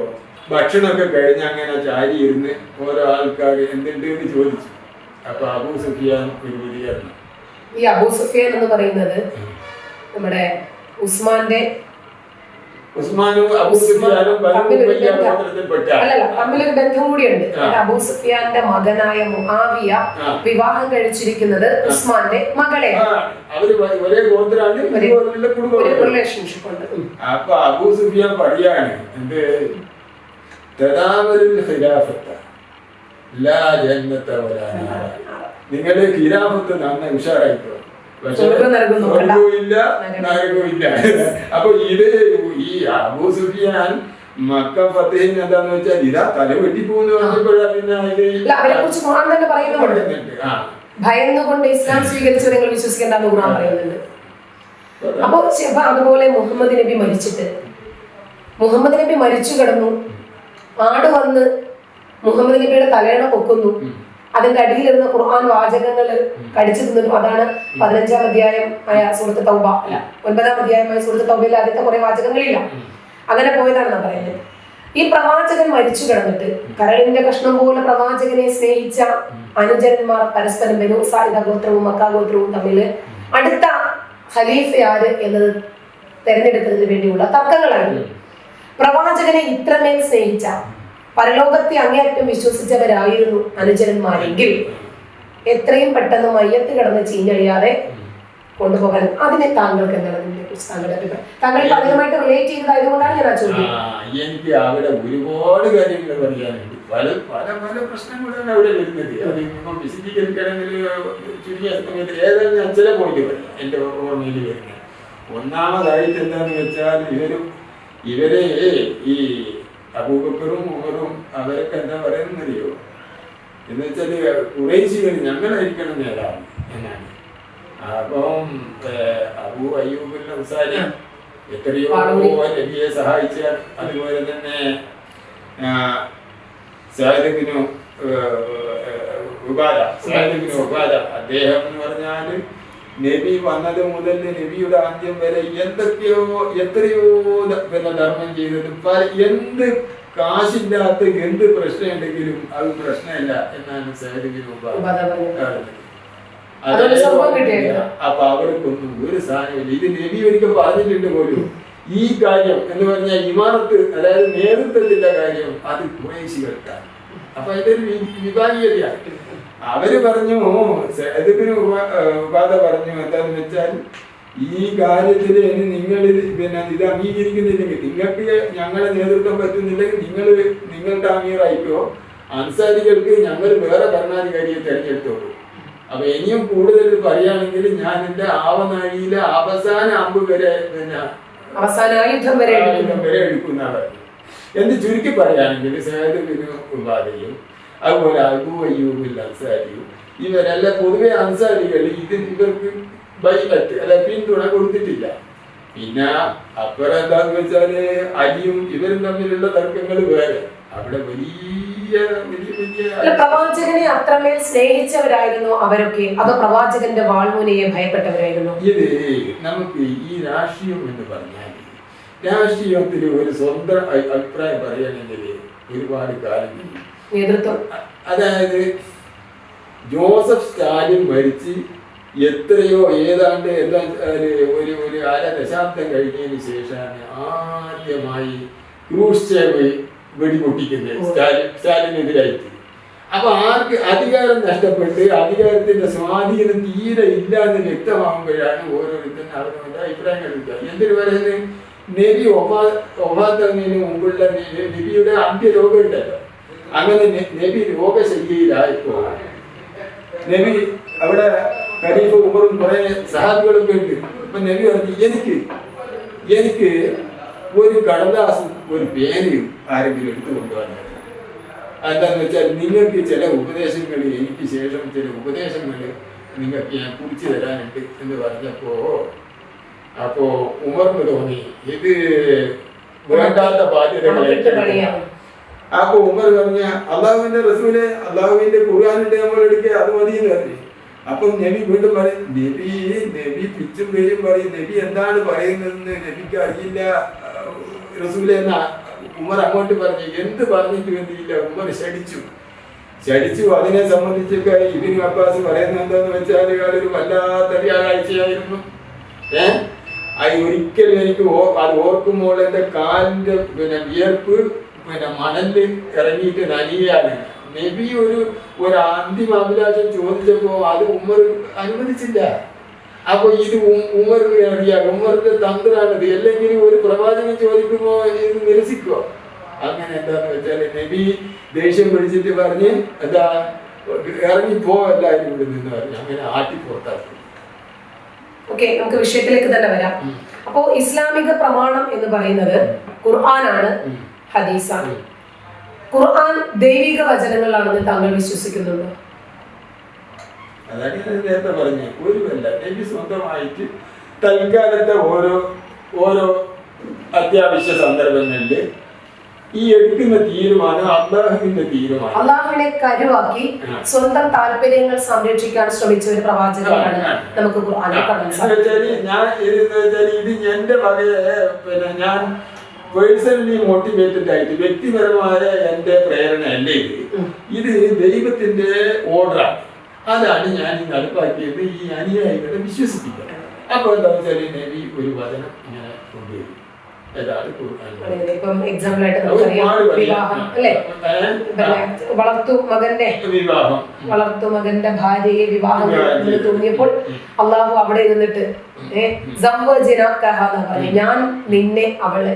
ഭക്ഷണമൊക്കെ കഴിഞ്ഞ് അങ്ങനെ ചാരി ഇരുന്ന് ഓരോ ആൾക്കാർ എന്തുണ്ട് എന്ന് ചോദിച്ചു. അപ്പൊ അബൂ സുഫിയാൻ ഒരു വിധിയായിരുന്നു. ഈ അബൂ സുഫിയാൻ എന്ന് പറയുന്നത് നമ്മുടെ ഉസ്മാന്റെ തമ്മിലൊരു ബന്ധം കൂടിയുണ്ട്. അബൂ സുഫിയാന്റെ മകനായ മുആവിയ വിവാഹം കഴിച്ചിരിക്കുന്നത് ഉസ്മാന്റെ മകളെയാണ്. ഒരു റിലേഷൻഷിപ്പ് ഉണ്ട്. അപ്പൊ അബൂ സുഫിയാൻ പറയാണ് എന്ത് നിങ്ങളുടെ ഖിലാഫത്ത് നന്നായി ഉഷാറായിട്ടോ, അപ്പൊ ഇത് ഈ അബൂ സുഫിയാൻ മക്ക ഫത്തേഹിന് എന്താന്ന് വെച്ചാൽ ഇതാ തല വെട്ടിപ്പോന്ന് പറഞ്ഞപ്പോഴാണ് ഭയന്നുകൊണ്ട് ഇസ്ലാം സ്വീകരിച്ചു നിങ്ങൾ വിശ്വസിക്കേണ്ടെന്ന് ഖുർആൻ പറയുന്നുണ്ട്. അപ്പൊ അതുപോലെ മുഹമ്മദ് നബി മരിച്ചു കിടന്നു. ആട് വന്ന് മുഹമ്മദ് നബിയുടെ തലയണ പൊക്കുന്നു. അതിന്റെ അടിയിലിരുന്ന ഖുർആൻ വാചകങ്ങൾ കടിച്ചു തിന്നു. അതാണ് 15-ാം അധ്യായം ആയ സൂറത്ത് തൗബ, അല്ല 9-ാം അധ്യായമായ സൂറത്ത് തൗബയിൽ ആദ്യത്തെ കുറെ വാചകങ്ങളില്ല. അങ്ങനെ പോയതാണെന്നാണ് പറയുന്നത്. ഈ പ്രവാചകൻ മരിച്ചു കിടന്നിട്ട് കരളിന്റെ കഷ്ണം പോലെ പ്രവാചകനെ സ്നേഹിച്ച അനുചരന്മാർ പരസ്പരം ബനൂ സായിദ ഗോത്രവും മക്ക ഗോത്രവും തമ്മിൽ അടുത്ത ഖലീഫ ആര് എന്നത് തെരഞ്ഞെടുക്കുന്നതിന് വേണ്ടിയുള്ള തർക്കങ്ങളായിരുന്നു. പ്രവാചകനെ ഇത്രമേൽ സ്നേഹിച്ച, പരലോകത്തെ അങ്ങേയറ്റം വിശ്വസിച്ചവരായിരുന്നു അനുചരന്മാരെങ്കിൽ എത്രയും പെട്ടെന്ന് മയ്യത്ത് കിടന്ന് ചീഞ്ഞഴിയാതെ കൊണ്ടുപോകാൻ അതിനെ താങ്കൾക്ക് എന്താണ് ഇതിനെക്കുറിച്ച് താങ്കളുടെ അഭിപ്രായം? താങ്കൾ അതിനുമായിട്ട് റിലേറ്റ് ചെയ്തതായതുകൊണ്ടാണ് ഞാൻ ആ ചോദ്യം. എനിക്ക് അവിടെ ഒരുപാട് കാര്യങ്ങൾ പറയാനുണ്ട്. പല പല പല പ്രശ്നങ്ങളാണ് അവിടെ വരുന്നത്. അത് വിശദീകരിക്കണമെങ്കിൽ ചുരുങ്ങിയ സമയത്ത് ഏതായാലും ഞാൻ ചില പോയിന്റ് പറയാം എന്റെ ഓർമ്മയിൽ വരുന്നത്. ഒന്നാമതായിട്ട് എന്താന്ന് വെച്ചാൽ ഇവരെ ഈ അബൂബക്കറും ഉമറും അവരൊക്കെ എന്താ പറയുന്നറിയോ എന്ന് വെച്ചാല് ഖുറൈശികൾ ഞങ്ങളായിരിക്കണം നേതാവ് എന്നാണ്. അപ്പം അബൂ അയ്യൂബുൽ അൻസാരി എത്രയോ നബിയെ സഹായിച്ച, അതുപോലെ തന്നെ സഅദ് ഇബ്നു ഉബാദ അദ്ദേഹം എന്ന് പറഞ്ഞാല് നബി വന്നത് മുതൽ നബിയുടെ അന്ത്യം വരെ എത്രയോ ധർമ്മം ചെയ്തത്. എന്ത് കാശില്ലാത്ത എന്ത് പ്രശ്നം ഉണ്ടെങ്കിലും അത് പ്രശ്നമില്ല എന്നാണ് സഅദ് ഇബ്നു ഉബാദ. അപ്പൊ അവർക്കൊന്നും ഒരു സാധനമില്ല. ഇത് നബി ഒരിക്കൽ പറഞ്ഞിട്ടുണ്ട് പോലും. ഈ കാര്യം എന്ന് പറഞ്ഞാൽ ഇമാറത്ത്, അതായത് നേതൃത്വത്തിന്റെ കാര്യം, അത് ഖുറൈശികൾക്കാണ്. അപ്പൊ ഇതൊരു വിഭാഗീയതയാണ്. അവര് പറഞ്ഞു, ഉപാധ പറഞ്ഞു എന്താന്ന് വെച്ചാൽ ഈ കാര്യത്തില് നിങ്ങൾ ഇത് അംഗീകരിക്കുന്നില്ലെങ്കിൽ, നിങ്ങൾക്ക് ഞങ്ങളെ നേതൃത്വം പറ്റുന്നില്ലെങ്കിൽ നിങ്ങളുടെ അമീറായിക്കോ, അൻസാരികൾക്ക് ഞങ്ങൾ വേറെ ഭരണാധികാരിയെ തെരഞ്ഞെടുത്തോളൂ. അപ്പൊ ഇനിയും കൂടുതൽ പറയുകയാണെങ്കിൽ ഞാൻ എന്റെ ആവനാഴിയിലെ അവസാന അമ്പ് വരെ ആയുധം വരെ എടുക്കുന്നതാണ് എന്ന് ചുരുക്കി പറയുകയാണെങ്കിൽ സഅദ് ഇബ്നു ഉബാദയും അതുപോലെ അബൂ അയ്യൂബുൽ അൻസാരിയും ഇവരെല്ലാം പൊതുവെ അൻസാരികൾ ഇവർക്ക് ബൈഅത്ത് അല്ല പിന്തുണ കൊടുത്തിട്ടില്ല. പിന്നെ അപ്പുറം എന്താന്ന് വെച്ചാല് അലിയും ഇവരും തമ്മിലുള്ള തർക്കങ്ങൾ വേറെ. അവിടെ വലിയ പ്രവാചകനെ അത്രമേൽ സ്നേഹിച്ചവരായിരുന്നു അവരൊക്കെ, അത് പ്രവാചകന്റെ വാൾമുനയെ ഭയപ്പെട്ടവരായിരുന്നു. ഇത് നമുക്ക് ഈ രാഷ്ട്രീയം എന്ന് പറഞ്ഞാൽ രാഷ്ട്രീയത്തിൽ ഒരു സ്വന്തം അഭിപ്രായം പറയുകയാണെങ്കിൽ ഒരുപാട് കാലം നേതൃത്വം, അതായത് ജോസഫ് സ്റ്റാലിൻ മരിച്ച് എത്രയോ ഏതാണ്ട് ഒരു അര ദശാബ്ദം കഴിഞ്ഞതിന് ശേഷമാണ് ആദ്യമായി ക്രൂഷ്ചേവ് വെടിപൊട്ടിക്കുന്നത് സ്റ്റാലിനെതിരായിട്ട്. അപ്പൊ ആർക്ക് അധികാരം നഷ്ടപ്പെട്ട് അധികാരത്തിന്റെ സ്വാധീനം തീരെ ഇല്ല എന്ന് വ്യക്തമാകുമ്പോഴാണ് ഓരോരുത്തരും അവരുടെ അഭിപ്രായങ്ങൾ എടുക്കുക. എന്തിനു പറയുന്നത്, നബി ഒഫാത്തതിന് മുമ്പുള്ള നബിയുടെ അന്ത്യരോഗം ഉണ്ടല്ലോ, അങ്ങനെ നബി രോഗശയ്യയിലായപ്പോ നബി അവിടെ ഖലീഫ ഉമറും കുറെ സഹാബികളൊക്കെ ഉണ്ട്. അപ്പൊ നബി പറഞ്ഞു, എനിക്ക് ഒരു കടലാസും ഒരു പേനയും ആരെങ്കിലും എടുത്തു കൊണ്ടുപോകാൻ. എന്താന്ന് വെച്ചാൽ നിങ്ങൾക്ക് ചില ഉപദേശങ്ങൾ, എനിക്ക് ശേഷം ചില ഉപദേശങ്ങൾ നിങ്ങൾക്ക് ഞാൻ കുറിച്ച് തരാനുണ്ട് എന്ന് പറഞ്ഞപ്പോ അപ്പോ ഉമറിന് തോന്നി ഇത് വേണ്ടാത്ത ബാധ്യതകളെ. അപ്പൊ ഉമർ പറഞ്ഞ അള്ളാഹുവിന്റെ റസൂല് അള്ളാഹുവിന്റെ ഖുർആനിന്റെ നമ്മൾ എടുക്കുക അത് മതി എന്ന് പറഞ്ഞു. അപ്പം നബി വീണ്ടും പറയും നബി പിച്ചും പേരും പറയും നബി എന്താണ് പറയുന്നതെന്ന് നബിക്ക് അറിയില്ല റസൂലെ എന്ന ഉമർ അങ്ങോട്ട് പറഞ്ഞു. എന്ത് പറഞ്ഞിട്ട് വേണ്ടിയില്ല, ഉമർ ശടിച്ചു. അതിനെ സംബന്ധിച്ചൊക്കെ ഇബ്നു അബ്ബാസ് പറയുന്നത് എന്താന്ന് വെച്ചാൽ ഒരു വല്ലാത്ത വ്യാഴാഴ്ചയായിരുന്നു. ഒരിക്കലും എനിക്ക് അത് ഓർക്കുമ്പോൾ എന്റെ കാലിന്റെ വിയർപ്പ് മണല് ഇറങ്ങിയിട്ട് നനിയാണ്. നബി ഒരു അന്തിമ അഭിലാഷം ചോദിച്ചപ്പോ അത് ഉമർ അനുവദിച്ചില്ല. അപ്പൊ ഇത് ഉമർ അറിയാം, ഉമറിന്റെ തന്ത്രാണിത്. അല്ലെങ്കിൽ ഒരു പ്രവാചകൻ ചോദിക്കുമ്പോ ഇത് നിരസിക്കോ? അങ്ങനെ എന്താന്ന് വെച്ചാല് നബി ദേഷ്യം പിടിച്ചിട്ട് പറഞ്ഞ് എന്താ ഇറങ്ങിപ്പോ എല്ലാവരും ഇവിടെ നിന്ന് പറഞ്ഞു. അങ്ങനെ ആട്ടി പുറത്താക്കി. ഓക്കെ, നമുക്ക് വിഷയത്തിലേക്ക് തന്നെ വരാം. അപ്പോ ഇസ്ലാമിക പ്രമാണം എന്ന് പറയുന്നത് ഖുർആനാണ്, ഹദീസാണ്. ഖുർആൻ ദൈവിക വചനങ്ങളാണെന്ന് താങ്കൾ വിശ്വസിക്കുന്നുണ്ടോ? അതാണ് ഞാൻ നേരത്തെ പറഞ്ഞ ഒരുവല്ല. നബി സ്വന്തമായിട്ട് തൽക്കാലത്തെ ഓരോ അത്യാവശ്യ സന്ദർഭങ്ങളില് ഈ എടുക്കുന്ന തീരുമാനം അള്ളാഹുവിന്റെ തീരുമാനം, അള്ളാഹുവിനെ കരുവാക്കി സ്വന്തം താല്പര്യങ്ങൾ സംരക്ഷിക്കാൻ ശ്രമിച്ച ഒരു പ്രവാചകനാണ് നമുക്ക് ഖുർആനിൽ കാണാൻ സാധിക്കും. ഇത് എന്റെ വകയെ ഞാൻ പേഴ്സണലി മോട്ടിവേറ്റഡ് ആയിട്ട് വ്യക്തിപരമായ എന്റെ പ്രേരണ അല്ലേ ഇത് ദൈവത്തിന്റെ ഓർഡറാണ്. അതാണ് ഞാൻ നടപ്പാക്കിയത് ഈ അനുയായികളെ വിശ്വസിപ്പിക്കുക. അപ്പൊ എന്താ വെച്ചാൽ നബി ഒരു വചനം ഇങ്ങനെ കൊണ്ടുവരും. ഇപ്പം എക്സാമ്പിൾ ആയിട്ട് നമുക്കറിയാം വിവാഹം അല്ലെ, വളർത്തു മകന്റെ ഭാര്യയെ വിവാഹം തോന്നിയപ്പോൾ അള്ളാഹു അവിടെ ഇരുന്നിട്ട് ഞാൻ നിന്നെ അവളെ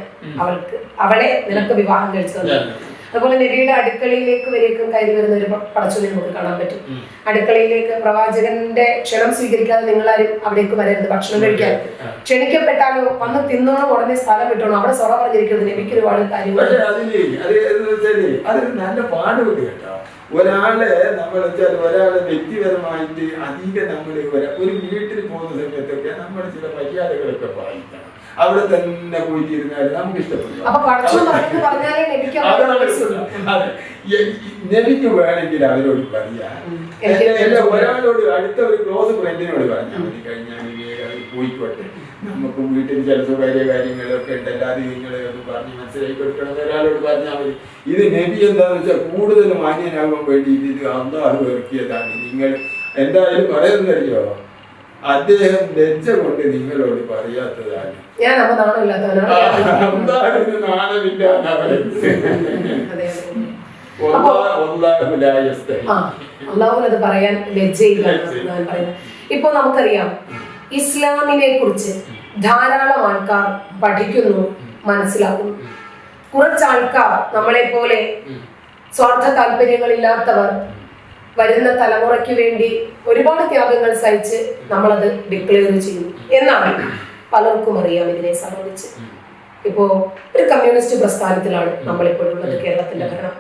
നിനക്ക് വിവാഹം കഴിച്ചു തന്നു. അതുപോലെ നബിയുടെ അടുക്കളയിലേക്ക് വരേക്കും കയറി വരുന്ന ഒരു പടച്ചൊല്ലി നമുക്ക് കാണാൻ പറ്റും. അടുക്കളയിലേക്ക് പ്രവാചകന്റെ ക്ഷണം സ്വീകരിക്കാതെ നിങ്ങളാരും അവിടേക്ക് വരരുത്, ഭക്ഷണം കഴിക്കാൻ. ക്ഷണിക്കപ്പെട്ടാലോ വന്ന് തിന്നോണം, ഉടനെ സ്ഥലം വിട്ടോണം, അവിടെ സൊറ പറഞ്ഞിരിക്കുന്നത് നബിക്ക് ഒരുപാട് കാര്യങ്ങൾ. അതൊരു നല്ല പാടുണ്ട് കേട്ടോ. ഒരാളെ നമ്മൾ വെച്ചാൽ ഒരാളെ വ്യക്തിപരമായിട്ട് അധികം നമ്മൾ ഒരു വീട്ടിൽ പോകുന്ന സമയത്തൊക്കെ നമ്മൾ ചില മര്യാദകളൊക്കെ പാലിക്കണം. അവിടെ തന്നെ പോയിട്ടിരുന്നാൽ നമുക്ക് ഇഷ്ടപ്പെടും. നബിക്ക് വേണമെങ്കിൽ അവരോട് പറയാം. ഒരാളോട് അടുത്ത ഒരു ക്ലോസ് ഫ്രണ്ടിനോട് പറഞ്ഞാൽ മതി, കഴിഞ്ഞാൽ പോയിക്കോട്ടെ, നമുക്ക് വീട്ടിൽ ചില സ്വകാര്യ കാര്യങ്ങളൊക്കെ ഉണ്ടല്ലോ, അത് നിങ്ങളൊന്ന് പറഞ്ഞ് മനസ്സിലാക്കി കൊടുക്കണം ഒരാളോട് പറഞ്ഞാൽ മതി. ഇത് നബി എന്താന്ന് വെച്ചാൽ കൂടുതൽ മാന്യനാകാൻ വേണ്ടിയിട്ട് ഇത് അള്ളാഹു ഇറക്കിയതാണ്. നിങ്ങൾ എന്തായാലും പറയുന്നറിയോ, അദ്ദേഹം ലജ്ജ കൊണ്ട് നിങ്ങളോട് പറയാത്തതാണ്. അള്ളാഹുവിനത് പറയാൻ ലജ്ജയില്ല. ഇപ്പൊ നമുക്കറിയാം ഇസ്ലാമിനെ കുറിച്ച് ധാരാളം ആൾക്കാർ പഠിക്കുന്നു, മനസ്സിലാക്കുന്നു. കുറച്ചാൾക്കാർ നമ്മളെ പോലെ സ്വാർത്ഥ താല്പര്യങ്ങളില്ലാത്തവർ വരുന്ന തലമുറയ്ക്ക് വേണ്ടി ഒരുപാട് ത്യാഗങ്ങൾ സഹിച്ച് നമ്മളത് ഡിക്ലെയർ ചെയ്യുന്നു എന്നാണ് പലർക്കും അറിയാം ഇതിനെ സംബന്ധിച്ച്. ഇപ്പോ ഒരു കമ്മ്യൂണിസ്റ്റ് പ്രസ്ഥാനത്തിലാണ് നമ്മളിപ്പോഴുള്ളത്, കേരളത്തിന്റെ ഭരണം.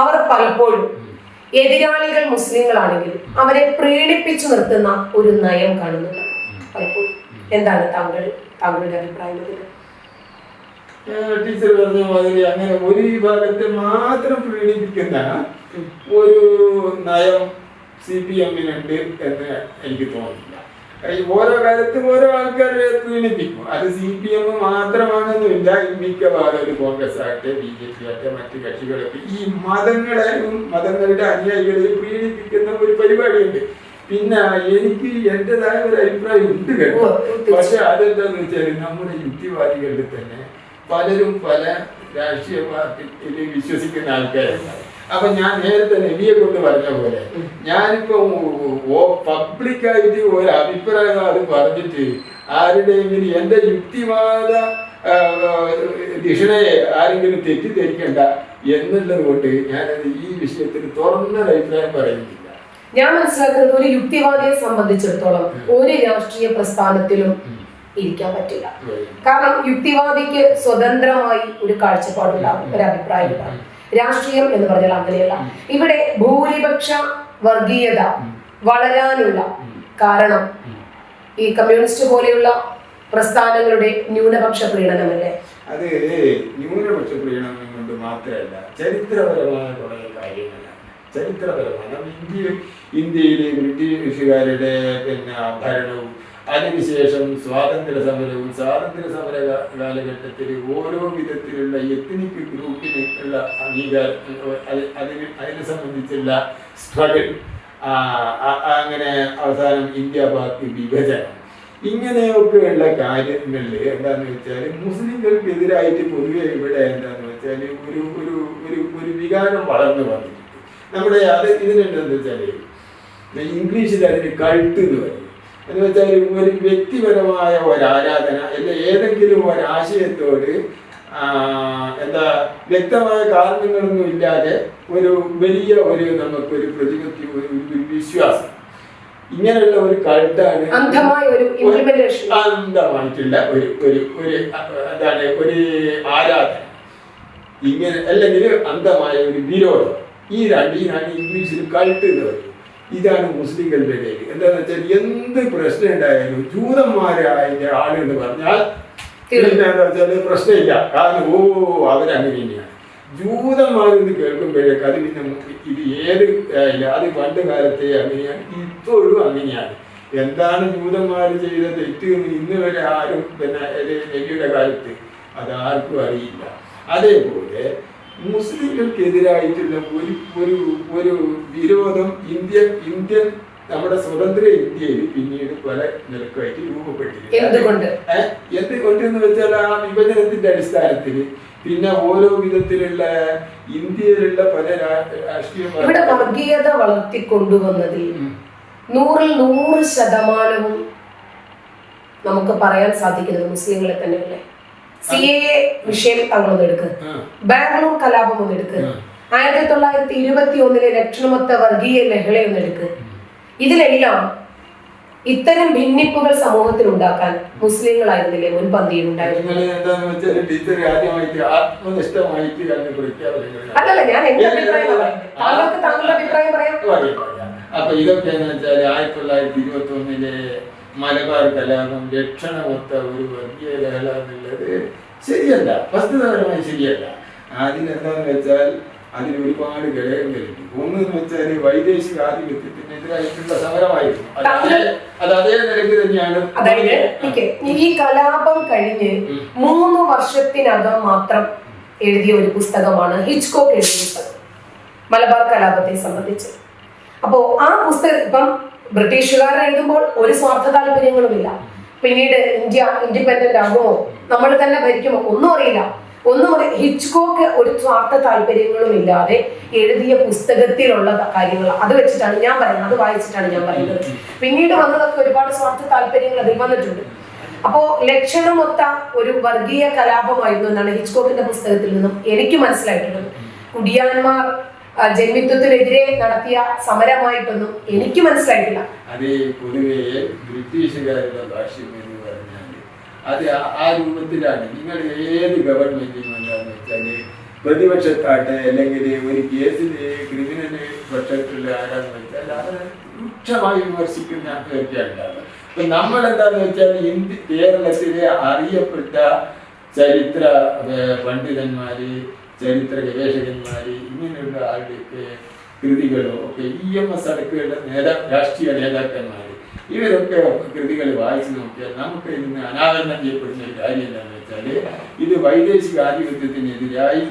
അവർ പലപ്പോഴും എതിരാളികൾ മുസ്ലിങ്ങളാണെങ്കിൽ അവരെ പ്രീണിപ്പിച്ചു നിർത്തുന്ന ഒരു നയം കാണുന്നുണ്ട് പലപ്പോഴും. എന്താണ് താങ്കളുടെ അഭിപ്രായം ഇതിന്? ടീച്ചർ പറഞ്ഞ മാതിരി അങ്ങനെ ഒരു വിഭാഗത്തെ മാത്രം പ്രീണിപ്പിക്കുന്ന ഒരു നയം CPM-നുണ്ട് എന്ന് എനിക്ക് തോന്നുന്നില്ല. ഓരോ കാലത്തും ഓരോ ആൾക്കാരെ പ്രീണിപ്പിക്കും. അത് CPM മാത്രമാണെന്നില്ല. മിക്കവാറും ഒരു കോൺഗ്രസ് ആകട്ടെ, BJP ആകട്ടെ, മറ്റു കക്ഷികളൊക്കെ ഈ മതങ്ങളുടെ അനുയായികളെ പ്രീണിപ്പിക്കുന്ന ഒരു പരിപാടിയുണ്ട്. പിന്നെ എനിക്ക് എന്റേതായ ഒരു അഭിപ്രായം ഉണ്ട് കേട്ടോ. പക്ഷെ അതെന്താന്ന് വെച്ചാൽ നമ്മുടെ യുക്തിവാദികളിൽ തന്നെ പലരും പല രാഷ്ട്രീയ പാർട്ടിയിൽ വിശ്വസിക്കുന്ന ആൾക്കാരുണ്ട്. അപ്പൊ ഞാൻ നേരത്തെ നബിയെ കൊണ്ട് പറഞ്ഞ പോലെ ഞാനിപ്പോ പബ്ലിക്കായിട്ട് ഒരു അഭിപ്രായം അത് പറഞ്ഞിട്ട് ആരുടെയെങ്കിലും എന്റെ യുക്തിവാദ ദിഷണയെ ആരെങ്കിലും തെറ്റിദ്ധരിക്കണ്ട എന്നുള്ളത് കൊണ്ട് ഞാനത് ഈ വിഷയത്തിൽ തുറന്നൊരു അഭിപ്രായം പറയുന്നില്ല. ഞാൻ മനസ്സിലാക്കുന്നത് ഒരു യുക്തിവാദിയെ സംബന്ധിച്ചിടത്തോളം ഒരു രാഷ്ട്രീയ പ്രസ്ഥാനത്തിലും ഇരിക്കാൻ പറ്റില്ല. കാരണം യുക്തിവാദിക്ക് സ്വതന്ത്രമായി ഒരു കാഴ്ചപ്പാടുണ്ടാകും, ഒരു അഭിപ്രായം ഉണ്ടാകും. രാഷ്ട്രീയം എന്ന് പറഞ്ഞാൽ അങ്ങനെയല്ല. ഇവിടെ ഭൂരിപക്ഷ വർഗീയത വളരാനുള്ള കാരണം ഈ കമ്മ്യൂണിസ്റ്റ് പോലെയുള്ള പ്രസ്ഥാനങ്ങളുടെ ന്യൂനപക്ഷ പ്രീണനമല്ലേ? അത് ന്യൂനപക്ഷ പ്രീണനം കൊണ്ട് മാത്രമല്ല, ചരിത്രപരമായ കുറേ കാര്യങ്ങളാണ്. ചരിത്രപരമാണ് ഇന്ത്യയിലെ ബ്രിട്ടീഷുകാരുടെ ഭരണവും അതിനുശേഷം സ്വാതന്ത്ര്യ സമര കാലഘട്ടത്തിൽ ഓരോ വിധത്തിലുള്ള എത്നിക് ഗ്രൂപ്പിന് ഉള്ള അംഗീകാരം, അതിനെ സംബന്ധിച്ചുള്ള സ്ട്രഗിൾ, അങ്ങനെ അവസാനം ഇന്ത്യ പാക് വിഭജനം, ഇങ്ങനെയൊക്കെയുള്ള കാര്യങ്ങളിൽ എന്താന്ന് വെച്ചാൽ മുസ്ലിങ്ങൾക്കെതിരായിട്ട് പൊതുവെ ഇവിടെ എന്താന്ന് വെച്ചാൽ ഒരു ഒരു ഒരു ഒരു വികാരം വളർന്നു വന്നിട്ടുണ്ട് നമ്മുടെ. ഇതിനെന്താന്ന് വെച്ചാൽ ഇംഗ്ലീഷിൽ അതിന് കൾട്ട് എന്ന് പറയും. എന്ന് വെച്ചാൽ ഒരു വ്യക്തിപരമായ ഒരാരാധന അല്ല, ഏതെങ്കിലും ഒരാശയത്തോട് വ്യക്തമായ കാരണങ്ങളൊന്നും ഇല്ലാതെ ഒരു വലിയ നമുക്കൊരു പ്രതിപത്തി, ഒരു വിശ്വാസം, ഇങ്ങനെയുള്ള ഒരു കൾട്ടാണ്. അന്ധമായിട്ടുള്ള ഒരു ആരാധന, ഇങ്ങനെ അല്ലെങ്കിൽ അന്ധമായ ഒരു വിരോധം, ഇതിനാണ് ഇംഗ്ലീഷിൽ കൾട്ട് എന്ന് പറയും. ഇതാണ് മുസ്ലിങ്ങളുടെ ഇടയിൽ. എന്താണെന്ന് വെച്ചാൽ എന്ത് പ്രശ്നം ഉണ്ടായാലും ജൂതന്മാരായ ആളെന്ന് പറഞ്ഞാൽ എന്താ വെച്ചാൽ പ്രശ്നമില്ല, കാരണം അവരങ്ങനെ തന്നെയാണ്. ജൂതന്മാരെന്ന് കേൾക്കുമ്പോഴേക്ക് അത് പിന്നെ ഇത് അത് പണ്ട് കാലത്തെ അങ്ങനെയാണ്, ഇപ്പോഴും അങ്ങനെയാണ്. എന്താണ് ജൂതന്മാർ ചെയ്ത തെറ്റ് ഇന്ന് വരെ ആരും നബിയുടെ കാലത്ത് അതാർക്കും അറിയില്ല. അതേപോലെ മുസ്ലിങ്ങൾക്കെതിരായിട്ടുള്ള ഒരു വിരോധം ഇന്ത്യൻ നമ്മുടെ സ്വതന്ത്ര ഇന്ത്യയിൽ പിന്നീട് പല നിലക്കായിട്ട് രൂപപ്പെട്ടിട്ടുണ്ട്. എന്തുകൊണ്ട് എന്ന് വെച്ചാൽ ആ വിഭജനത്തിന്റെ അടിസ്ഥാനത്തിൽ പിന്നെ ഓരോ വിധത്തിലുള്ള ഇന്ത്യയിലുള്ള പല രാഷ്ട്രീയ വർഗീയത വളർത്തിക്കൊണ്ടുവന്നതിൽ 100% നമുക്ക് പറയാൻ സാധിക്കുന്നത് മുസ്ലിങ്ങളെ തന്നെയല്ലേ? CAA വിഷയം താങ്കളൊന്ന് എടുക്കുക, ബാംഗ്ലൂർ കലാപം ഒന്ന് എടുക്കുക, 1921 ലക്ഷണമൊത്ത വർഗീയ ലഹളയൊന്ന് എടുക്കുക. ഇതിലെല്ലാം ഇത്തരം ഭിന്നിപ്പുകൾ സമൂഹത്തിൽ ഉണ്ടാക്കാൻ മുസ്ലിങ്ങളായിരുന്നില്ലേ മുൻപന്തിയിൽ ഉണ്ടായിരുന്നത്? അല്ലല്ല, ഞാൻ എന്റെ അഭിപ്രായം പറയാം, താങ്കൾക്ക് താങ്കളുടെ അഭിപ്രായം പറയാം. അപ്പൊ ഇതൊക്കെ എന്ന് വെച്ചാൽ 1921 മലബാർ കലാപം ലക്ഷണമൊത്ത ഒരു വർഗീയ ലഹള എന്നുള്ളത് ശരിയല്ല, വസ്തുതാപരമായി ശരിയല്ല. അതിനെന്താന്ന് വെച്ചാൽ അതിൽ ഒരുപാട് ഘടകങ്ങളുണ്ട്. ഒന്നെന്ന് വെച്ചാൽ വൈദേശിക ആധിപത്യത്തിനെതിരായിട്ടുള്ള സമരമായിരുന്നു. അത് അതേ നിലയ്ക്ക് തന്നെയാണ്. അതായത് ഈ കലാപം കഴിഞ്ഞ് 3 വർഷത്തിനകം മാത്രം എഴുതിയ ഒരു പുസ്തകമാണ് ഹിച്ച്കോക്ക് എഴുതിയ പുസ്തകം, മലബാർ കലാപത്തെ സംബന്ധിച്ച്. അപ്പോ ആ പുസ്തകം ഇപ്പം ബ്രിട്ടീഷുകാർ എഴുതുമ്പോൾ ഒരു സ്വാർത്ഥ താല്പര്യങ്ങളുമില്ല. പിന്നീട് ഇന്ത്യ ഇൻഡിപെൻഡന്റ് ആകുമോ, നമ്മൾ തന്നെ ഭരിക്കുമോ, ഒന്നും അറിയില്ല. ഹിച്ച്കോക്ക് ഒരു സ്വാർത്ഥ താല്പര്യങ്ങളും ഇല്ലാതെ എഴുതിയ പുസ്തകത്തിലുള്ള കാര്യങ്ങൾ അത് വെച്ചിട്ടാണ് ഞാൻ പറയുന്നത്, അത് വായിച്ചിട്ടാണ് ഞാൻ പറയുന്നത്. പിന്നീട് വന്നതൊക്കെ ഒരുപാട് സ്വാർത്ഥ താല്പര്യങ്ങൾ അതിൽ വന്നിട്ടുണ്ട്. അപ്പോ ലക്ഷണമൊത്ത ഒരു വർഗീയ കലാപമായിരുന്നു എന്നാണ് ഹിച്ച്കോക്കിന്റെ പുസ്തകത്തിൽ നിന്നും എനിക്ക് മനസ്സിലായിട്ടുള്ളത്. കുടിയാന്മാർ ജന്മിത്വത്തിനെതിരെ നടത്തിയ സമരമായിട്ടൊന്നും എനിക്ക് മനസ്സിലായിട്ടില്ല. അത് പൊതുവെ ബ്രിട്ടീഷുകാരുടെ ഭാഷ്യം എന്ന് പറഞ്ഞാൽ അത് ആ രൂപത്തിലാണ്. നിങ്ങൾ ഏത് ഗവൺമെന്റിനും എന്താന്ന് വെച്ചാല് പ്രതിപക്ഷത്താട്ടെ അല്ലെങ്കിൽ ഒരു കേസില് ക്രിമിനല് പക്ഷത്തുള്ള ആരാന്ന് വെച്ചാൽ അവരെ രൂക്ഷമായി വിമർശിക്കുന്ന വ്യക്തിയാണ്. അപ്പൊ നമ്മൾ എന്താന്ന് വെച്ചാൽ കേരളത്തിലെ അറിയപ്പെട്ട ചരിത്ര പണ്ഡിതന്മാര്, ചരിത്ര ഗവേഷകന്മാര്, ഇങ്ങനെയുള്ള ആളുടെയൊക്കെ കൃതികളോ ഒക്കെ EMS അടക്കമുള്ള രാഷ്ട്രീയ നേതാക്കന്മാര് ഇവരൊക്കെ കൃതികൾ വായിച്ചു നോക്കിയാൽ നമുക്ക് ഇന്ന് അനാവരണം ചെയ്യപ്പെടുന്ന ഒരു കാര്യം എന്താണെന്ന് വെച്ചാല് ഇത് വൈദേശിക ആധിപത്യത്തിനെതിരായി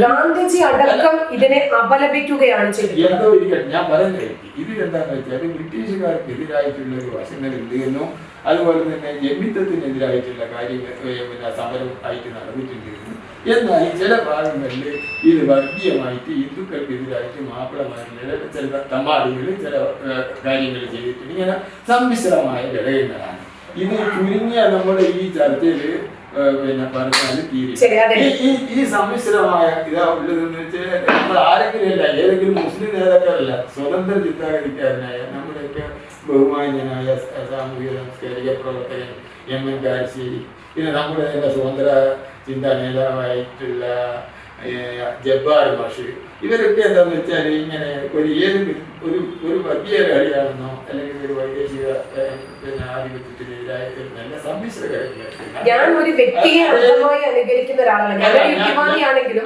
ഗാന്ധിജി അടക്കം ഇതിനെ അപലപിക്കുകയാണ് ചെയ്തത്. എന്തോ ഇരിക്കട്ടെ, ഞാൻ പറയുന്നത് ഇതിലെന്താന്ന് വെച്ചാൽ ബ്രിട്ടീഷുകാർക്കെതിരായിട്ടുള്ള ഒരു വശങ്ങളുണ്ട് എന്നും അതുപോലെ തന്നെ ജന്മിത്വത്തിനെതിരായിട്ടുള്ള കാര്യങ്ങൾ സമരം ആയിട്ട് നടന്നിട്ടുണ്ട്. എന്നാൽ ചില ഭാഗങ്ങളിൽ ഇത് വർഗീയമായിട്ട് ഹിന്ദുക്കൾക്കെതിരായിട്ട് മാപ്പിളമാരുടെ ചില തമ്മാടികൾ ചില കാര്യങ്ങൾ ചെയ്തിട്ടുണ്ട്. ഇങ്ങനെ സമ്മിശ്രമായ ഘടകങ്ങളാണ്. ഇത് ചുരുങ്ങിയ നമ്മുടെ ഈ ചർച്ചയിൽ പറഞ്ഞാൽ തീരെ ഈ സമ്മിശ്രമായ ഇതാ ഉള്ളതെന്ന് വെച്ചാൽ നമ്മൾ ആരെങ്കിലും അല്ല, ഏതെങ്കിലും മുസ്ലിം നേതാക്കളല്ല, സ്വതന്ത്ര ചിന്താഗതിക്കാരനായ നമ്മുടെയൊക്കെ ബഹുമാന്യനായ സാമൂഹിക സാംസ്കാരിക പ്രവർത്തകൻ MN കാരശ്ശേരി, പിന്നെ നമ്മുടെ തന്നെ സ്വതന്ത്ര ചിന്താ നേതാവായിട്ടുള്ള ജബ്ബാർ മാഷ്, ഇവരൊക്കെ എന്താന്ന് വെച്ചാൽ ഇങ്ങനെ ഒരു വർഗീയ കളിയാണെന്നോ അല്ലെങ്കിൽ ഒരു വൈദേശിക ആധിപത്യത്തിനെതിരായ നല്ല സമ്മിശ്ര ഞാൻ ഒരു വ്യക്തിയെ അന്ധമായി അനുകരിക്കുന്ന ഒരാളാണ്. ഞാൻ യുക്തിവാദിയാണെങ്കിലും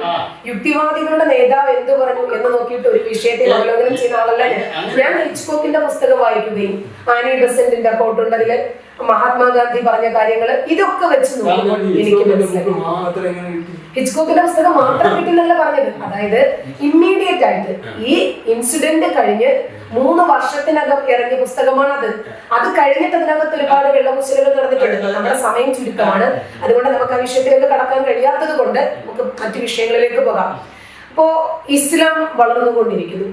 യുക്തിവാദികളുടെ നേതാവ് എന്ത് പറഞ്ഞു എന്ന് നോക്കിയിട്ട് ഒരു വിഷയത്തെ അവലോകനം ചെയ്യുന്ന ആളല്ല ഞാൻ. ഹിച്ച്കോക്കിന്റെ പുസ്തകം വായിക്കുകയും ആനി ബെസന്റിന്റെ കോട്ടുണ്ട് അതില് മഹാത്മാഗാന്ധി പറഞ്ഞ കാര്യങ്ങൾ ഇതൊക്കെ വെച്ച് നോക്കുമ്പോൾ എനിക്ക് മനസ്സിലായി ഹിച്ച്കോക്കിന്റെ പുസ്തകം മാത്രം കിട്ടില്ലല്ല പറഞ്ഞത്. അതായത് ഇമ്മീഡിയറ്റ് ആയിട്ട് ഈ ഇൻസിഡന്റ് കഴിഞ്ഞ് 3 വർഷത്തിനകം ഇറങ്ങിയ പുസ്തകമാണത്. അത് കഴിഞ്ഞിട്ട് അതിനകത്ത് ഒരുപാട് വെള്ളപൂശലുകൾ നടന്നിട്ടുണ്ട്. നമ്മുടെ സമയം ചുരുക്കമാണ്, അതുകൊണ്ട് നമുക്ക് ആ വിഷയത്തിലേക്ക് കടക്കാൻ കഴിയാത്തത് കൊണ്ട് നമുക്ക് മറ്റു വിഷയങ്ങളിലേക്ക് പോകാം. അപ്പോ ഇസ്ലാം വളർന്നുകൊണ്ടിരിക്കുന്നു.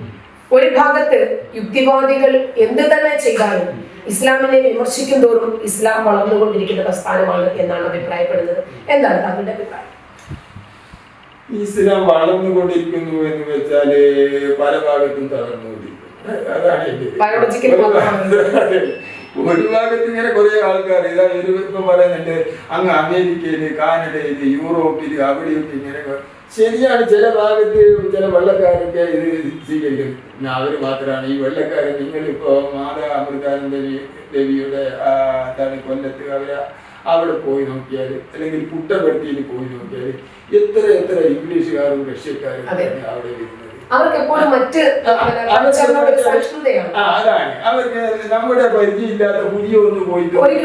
ഒരു ഭാഗത്ത് യുക്തിവാദികൾ എന്ത് തന്നെ ചെയ്താലും ഇസ്ലാമിനെ വിമർശിക്കും തോറും ഇസ്ലാം വളർന്നുകൊണ്ടിരിക്കുന്ന പ്രസ്ഥാനമാണ് എന്നാണ് അഭിപ്രായപ്പെടുന്നത്. എന്താണ് താങ്കളുടെ അഭിപ്രായം? ഇസ്ലാം വളർന്നുകൊണ്ടിരിക്കുന്നു എന്ന് വെച്ചാല് പല ഭാഗത്തും തളർന്നുകൊണ്ടിരിക്കുന്നു. അതാണ് ഒരു ഭാഗത്ത് ഇങ്ങനെ കുറെ ആൾക്കാർ ഇപ്പം പറയുന്നുണ്ട് അങ്ങ് അമേരിക്കയില്, കാനഡയില്, യൂറോപ്പില് അവിടെയൊക്കെ ഇങ്ങനെ ശരിയാണ്. ചില ഭാഗത്ത് ചില വെള്ളക്കാരൊക്കെ ഇത് സ്വീകരിക്കും. അവര് മാത്രമാണ് ഈ വെള്ളക്കാരൻ. നിങ്ങളിപ്പോ മാതാ അമൃതാനന്ദ ദേവിയുടെ കൊല്ലത്ത് അവിടെ പോയി നോക്കിയാൽ അല്ലെങ്കിൽ പുട്ടപർത്തിയിൽ പോയി നോക്കിയാൽ എത്ര ഇംഗ്ലീഷുകാരും റഷ്യക്കാരും അവിടെ വരുന്നത്. അവർക്ക് എപ്പോഴും മറ്റ് അതാണ് അവർക്ക് നമ്മുടെ പരിചയമില്ലാത്ത പുതിയ ഒന്ന് പോയിട്ട് ഒരു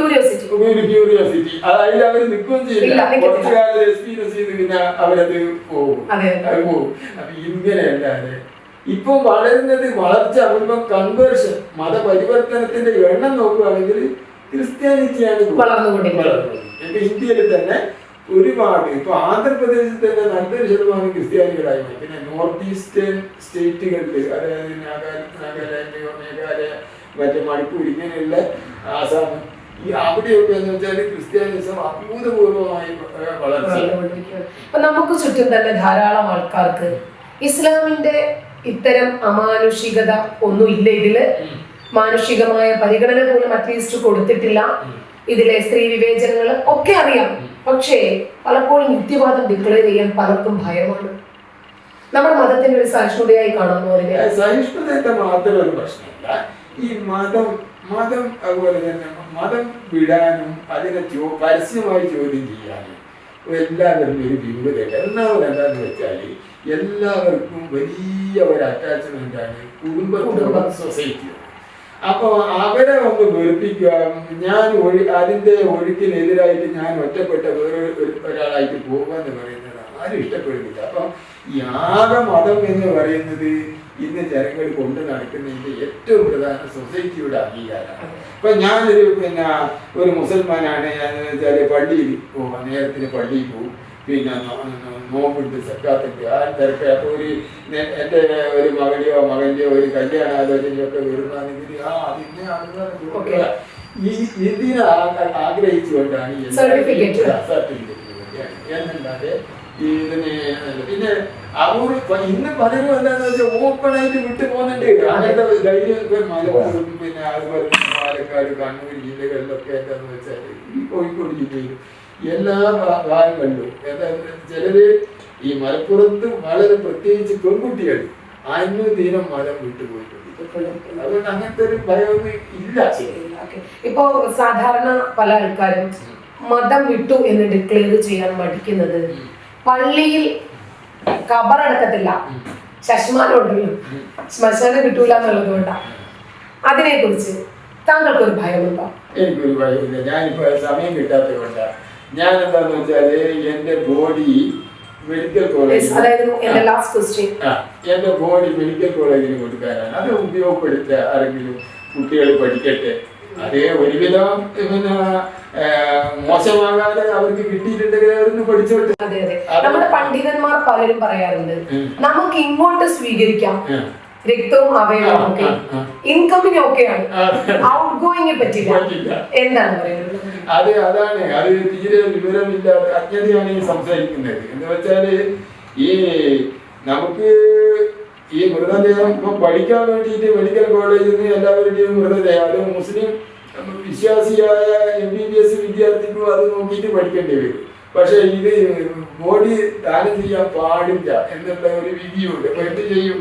ക്യൂരിയോസിറ്റി അതായത് അവർ നിൽക്കുകയും ചെയ്യില്ല. കുറച്ചു കാലം എക്സ്പീരിയൻസ് ചെയ്ത് പിന്നെ അവരത് പോകും. അപ്പൊ ഇങ്ങനെയല്ലാതെ ഇപ്പൊ വളരുന്നത് വളർച്ച ഇപ്പം കൺവേർഷൻ മതപരിവർത്തനത്തിന്റെ എണ്ണം നോക്കുകയാണെങ്കിൽ ക്രിസ്ത്യാനിറ്റിയാണ് വളർന്നുകൊണ്ടിരിക്കുന്നത്. ഇപ്പൊ ഇന്ത്യയിൽ തന്നെ ഒരുപാട് ഇപ്പൊ ആന്ധ്രാപ്രദേശിൽ തന്നെ നല്ലൊരു ശതമാനം ക്രിസ്ത്യാനികളായി. പിന്നെ നോർത്ത് ഈസ്റ്റേൺ സ്റ്റേറ്റുകളിൽ അതായത് നാഗാലാൻഡ്, മേഘാലയ, മറ്റേ മണിപ്പൂർ, ഇങ്ങനെയുള്ള ആസാം, ഈ അവിടെയൊക്കെ എന്ന് വെച്ചാൽ ക്രിസ്ത്യാനിസം അഭൂതപൂർവമായി വളർച്ച. നമുക്ക് ചുറ്റും തന്നെ ധാരാളം ആൾക്കാർക്ക് ഇസ്ലാമിന്റെ ഇത്തരം അമാനുഷികത ഒന്നുമില്ല. ഇതില് മാനുഷികമായ പരിഗണന പോലും അറ്റ്ലീസ്റ്റ് കൊടുത്തിട്ടില്ല. ഇതിലെ സ്ത്രീ വിവേചനങ്ങൾ ഒക്കെ അറിയാം. പക്ഷേ പലപ്പോഴും യുക്തിവാദം ഡിക്ലെയർ ചെയ്യാൻ പലർക്കും ഭയമാണ്. നമ്മുടെ മതത്തിന്റെ ഒരു സഹിഷ്ണുതയായി കാണുന്നു. അതിനെ സഹിഷ്ണുത മാത്രം ഒരു പ്രശ്നമില്ല. ഈ മതം അതുപോലെ തന്നെ മതം വിടാനും അതിനെ പരസ്യമായി ചോദ്യം ചെയ്യാനും എല്ലാവരും ഒരു വിമുഖതയുണ്ട്. ഒന്നാമത് എന്താന്ന് വെച്ചാൽ എല്ലാവർക്കും വലിയ ഒരു അറ്റാച്ച്മെന്റാണ് കുടുംബത്തോടും സൊസൈറ്റിയോടും. അപ്പൊ അവരെ ഒന്ന് വെറുപ്പിക്കുക, ഞാൻ അതിന്റെ ഒഴുക്കിനെതിരായിട്ട് ഞാൻ ഒറ്റപ്പെട്ട വേറെ ഒരാളായിട്ട് പോകുക എന്ന് പറയുന്നത് ആരും ഇഷ്ടപ്പെടുന്നില്ല. അപ്പൊ ഈ ആകെ മതം എന്ന് പറയുന്നത് ഇന്ന് ജനങ്ങൾ കൊണ്ട് നടക്കുന്നതിന്റെ ഏറ്റവും പ്രധാന സൊസൈറ്റിയുടെ അംഗീകാരമാണ്. ഇപ്പൊ ഞാനൊരു ഒരു മുസൽമാനാണ് എന്ന് വെച്ചാല് പള്ളിയിൽ പോവാം, നേരത്തിന് പള്ളിയിൽ പോകും, പിന്നെ നോമ്പുണ്ട്, സക്കാത്തുണ്ട്, ആ തിരക്ക്. അപ്പൊ എൻ്റെ ഒരു മകന്റെയോ ഒരു കല്യാണാലോചനയോ ഒക്കെ വരുന്നതാണെങ്കിൽ ഇതിനെ ആഗ്രഹിച്ചുകൊണ്ടാണ് സർട്ടിഫിക്കറ്റ് എന്നല്ലാതെ ഇതിന്. പിന്നെ ഇന്ന് പലരും എന്താന്ന് വെച്ചാൽ ഓപ്പൺ ആയിട്ട് വിട്ടു പോകുന്നുണ്ട്. അങ്ങനത്തെ ധൈര്യം മലപ്പുറം, പിന്നെ അതുപോലെ പാലക്കാട്, കണ്ണൂർ ജില്ലകളിലൊക്കെ എന്താന്ന് വെച്ചാൽ ഈ കോഴിക്കോട് ജില്ലയിൽ എല്ലാ ഭാഗങ്ങളിലും ചിലര് ഈ മലപ്പുറത്ത് വളരെ പ്രത്യേകിച്ച് പെൺകുട്ടികൾ അനുദിനം മതം വിട്ടുപോയിട്ടുണ്ട്. അതുകൊണ്ട് അങ്ങനത്തെ ഒരു ഭയമൊന്നും ഇല്ല. ഇപ്പോ സാധാരണ പല ആൾക്കാരും മതം വിട്ടു എന്ന് ഡിക്ലെയർ ചെയ്യാൻ മടിക്കുന്നത് പള്ളിയിൽ കബറടക്കത്തില്ല, ശശ്മാനം ഉണ്ടല്ലോ, ശ്മശാനം കിട്ടൂല എന്നുള്ളത് കൊണ്ടാണ്. അതിനെ കുറിച്ച് താങ്കൾക്കൊരു ഭയമുണ്ടോ? എനിക്കൊരു ഭയമില്ല. ഞാനിപ്പോ സമയം കിട്ടാത്തത് കൊണ്ടാണ്. ഞാൻ എന്താന്ന് വെച്ചാല് എന്റെ ബോഡി മെഡിക്കൽ കോളേജ്, എന്റെ ബോഡി മെഡിക്കൽ കോളേജിന് കൊടുക്കാനാണ്. അത് ഉപയോഗപ്പെടുത്ത ആരെങ്കിലും കുട്ടികൾ പഠിക്കട്ടെ. അതേ ഒരുവിധം പിന്നെ മോശമാകാതെ അവർക്ക് കിട്ടിയിട്ടുണ്ടെങ്കിൽ അവരൊന്ന് പഠിച്ചോട്ടെ. നമ്മുടെ പണ്ഡിതന്മാർ പലരും പറയാറുണ്ട് നമുക്ക് ഇങ്ങോട്ട് സ്വീകരിക്കാം രക്തവും അവയവവും ഒക്കെ, ഇൻകമിങ് ഒക്കെയാണ്, ഔട്ട് ഗോയിങ് പറ്റില്ല. എന്താണ് പറയുന്നത്? അതാണ് അത് തീരെ വിവരമില്ലാത്ത അജ്ഞതയാണ് ഈ സംസാരിക്കുന്നത്. എന്ന് വെച്ചാല് ഈ നമുക്ക് ഈ മൃതദേഹം ഇപ്പൊ പഠിക്കാൻ വേണ്ടിയിട്ട് മെഡിക്കൽ കോളേജിൽ നിന്ന് എല്ലാവരുടെയും മൃതദേഹം, അത് മുസ്ലിം വിശ്വാസിയായ MBBS വിദ്യാർത്ഥിക്കും അത് നോക്കിയിട്ട് പഠിക്കേണ്ടി വരും. പക്ഷെ ഇത് ബോഡി ദാനം ചെയ്യാൻ പാടില്ല എന്നുള്ള ഒരു വിധിയുണ്ട്. അപ്പൊ എന്ത് ചെയ്യും?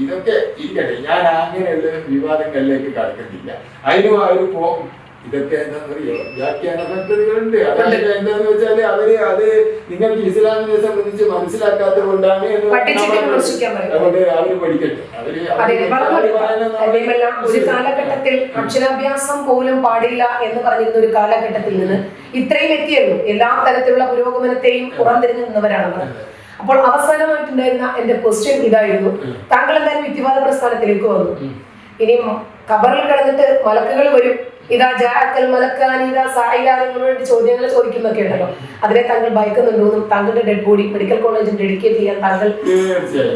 ഇതൊക്കെ ഇരിക്കട്ടെ, ഞാൻ അങ്ങനെയുള്ള വിവാദങ്ങളിലേക്ക് കടക്കുന്നില്ല. അതിനും അവർ പോകും. ഇതൊക്കെ എന്താണെന്നറിയോ, വ്യാഖ്യാന പദ്ധതികളുണ്ട്. അതായത് എന്താന്ന് വെച്ചാല് അത് നിങ്ങൾക്ക് ഇസ്ലാമിനെ സംബന്ധിച്ച് മനസ്സിലാക്കാത്തത് കൊണ്ടാണ് അതുകൊണ്ട് അവര് പഠിക്കട്ടെ. ഒരു കാലഘട്ടത്തിൽ അക്ഷരാഭ്യാസം പോലും പാടില്ല എന്ന് പറഞ്ഞിരുന്ന ഒരു കാലഘട്ടത്തിൽ നിന്ന് ഇത്രയും എത്തിയല്ലോ. എല്ലാ തരത്തിലുള്ള പുരോഗമനത്തെയും പുറംതിരിഞ്ഞു നിന്നവരാണ്. അപ്പോൾ അവസാനമായിട്ടുണ്ടായിരുന്ന എന്റെ ക്വസ്റ്റ്യൻ ഇതായിരുന്നു, താങ്കൾ എന്തായാലും യുക്തിവാദ പ്രസ്ഥാനത്തിലേക്ക് വന്നു. ഇനി ഖബറിൽ കിടന്നിട്ട് മലക്കുകൾ വരും, ഇതാ ജാഅക്കൽ മലക്കാനി ഇതാ സായില നിങ്ങളോട് ചോദ്യങ്ങൾ ചോദിക്കുന്നൊക്കെ ഉണ്ടല്ലോ, അതിനെ താങ്കൾ ഭയക്കുന്നുണ്ടോന്നും താങ്കളുടെ ഡെഡ് ബോഡി മെഡിക്കൽ കോളേജിൽ ഡെഡിക്കേറ്റ് ചെയ്യാൻ താങ്കൾ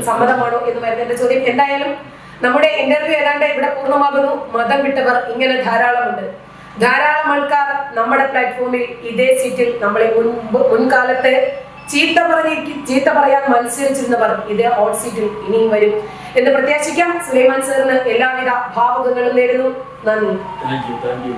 സമ്മതമാണോ എന്ന് വരുന്ന എന്റെ ചോദ്യം. എന്തായാലും നമ്മുടെ ഇന്റർവ്യൂ ഏതാണ്ട് ഇവിടെ പൂർണ്ണമാകുന്നു. മതം വിട്ടവർ ഇങ്ങനെ ധാരാളമുണ്ട്. ധാരാളം ആൾക്കാർ നമ്മുടെ പ്ലാറ്റ്ഫോമിൽ ഇതേ സീറ്റിൽ നമ്മളെ മുൻകാലത്തെ ചീത്ത പറയാൻ മത്സരിച്ചിരുന്നവർ ഇതേ ഹോട്ട് സീറ്റിൽ ഇനിയും വരും എന്ന് പ്രത്യാശിക്കാം. സുലൈമാൻ സാറിന് എല്ലാവിധ ഭാവുകങ്ങളും നേരുന്നു. നന്ദി. Thank you.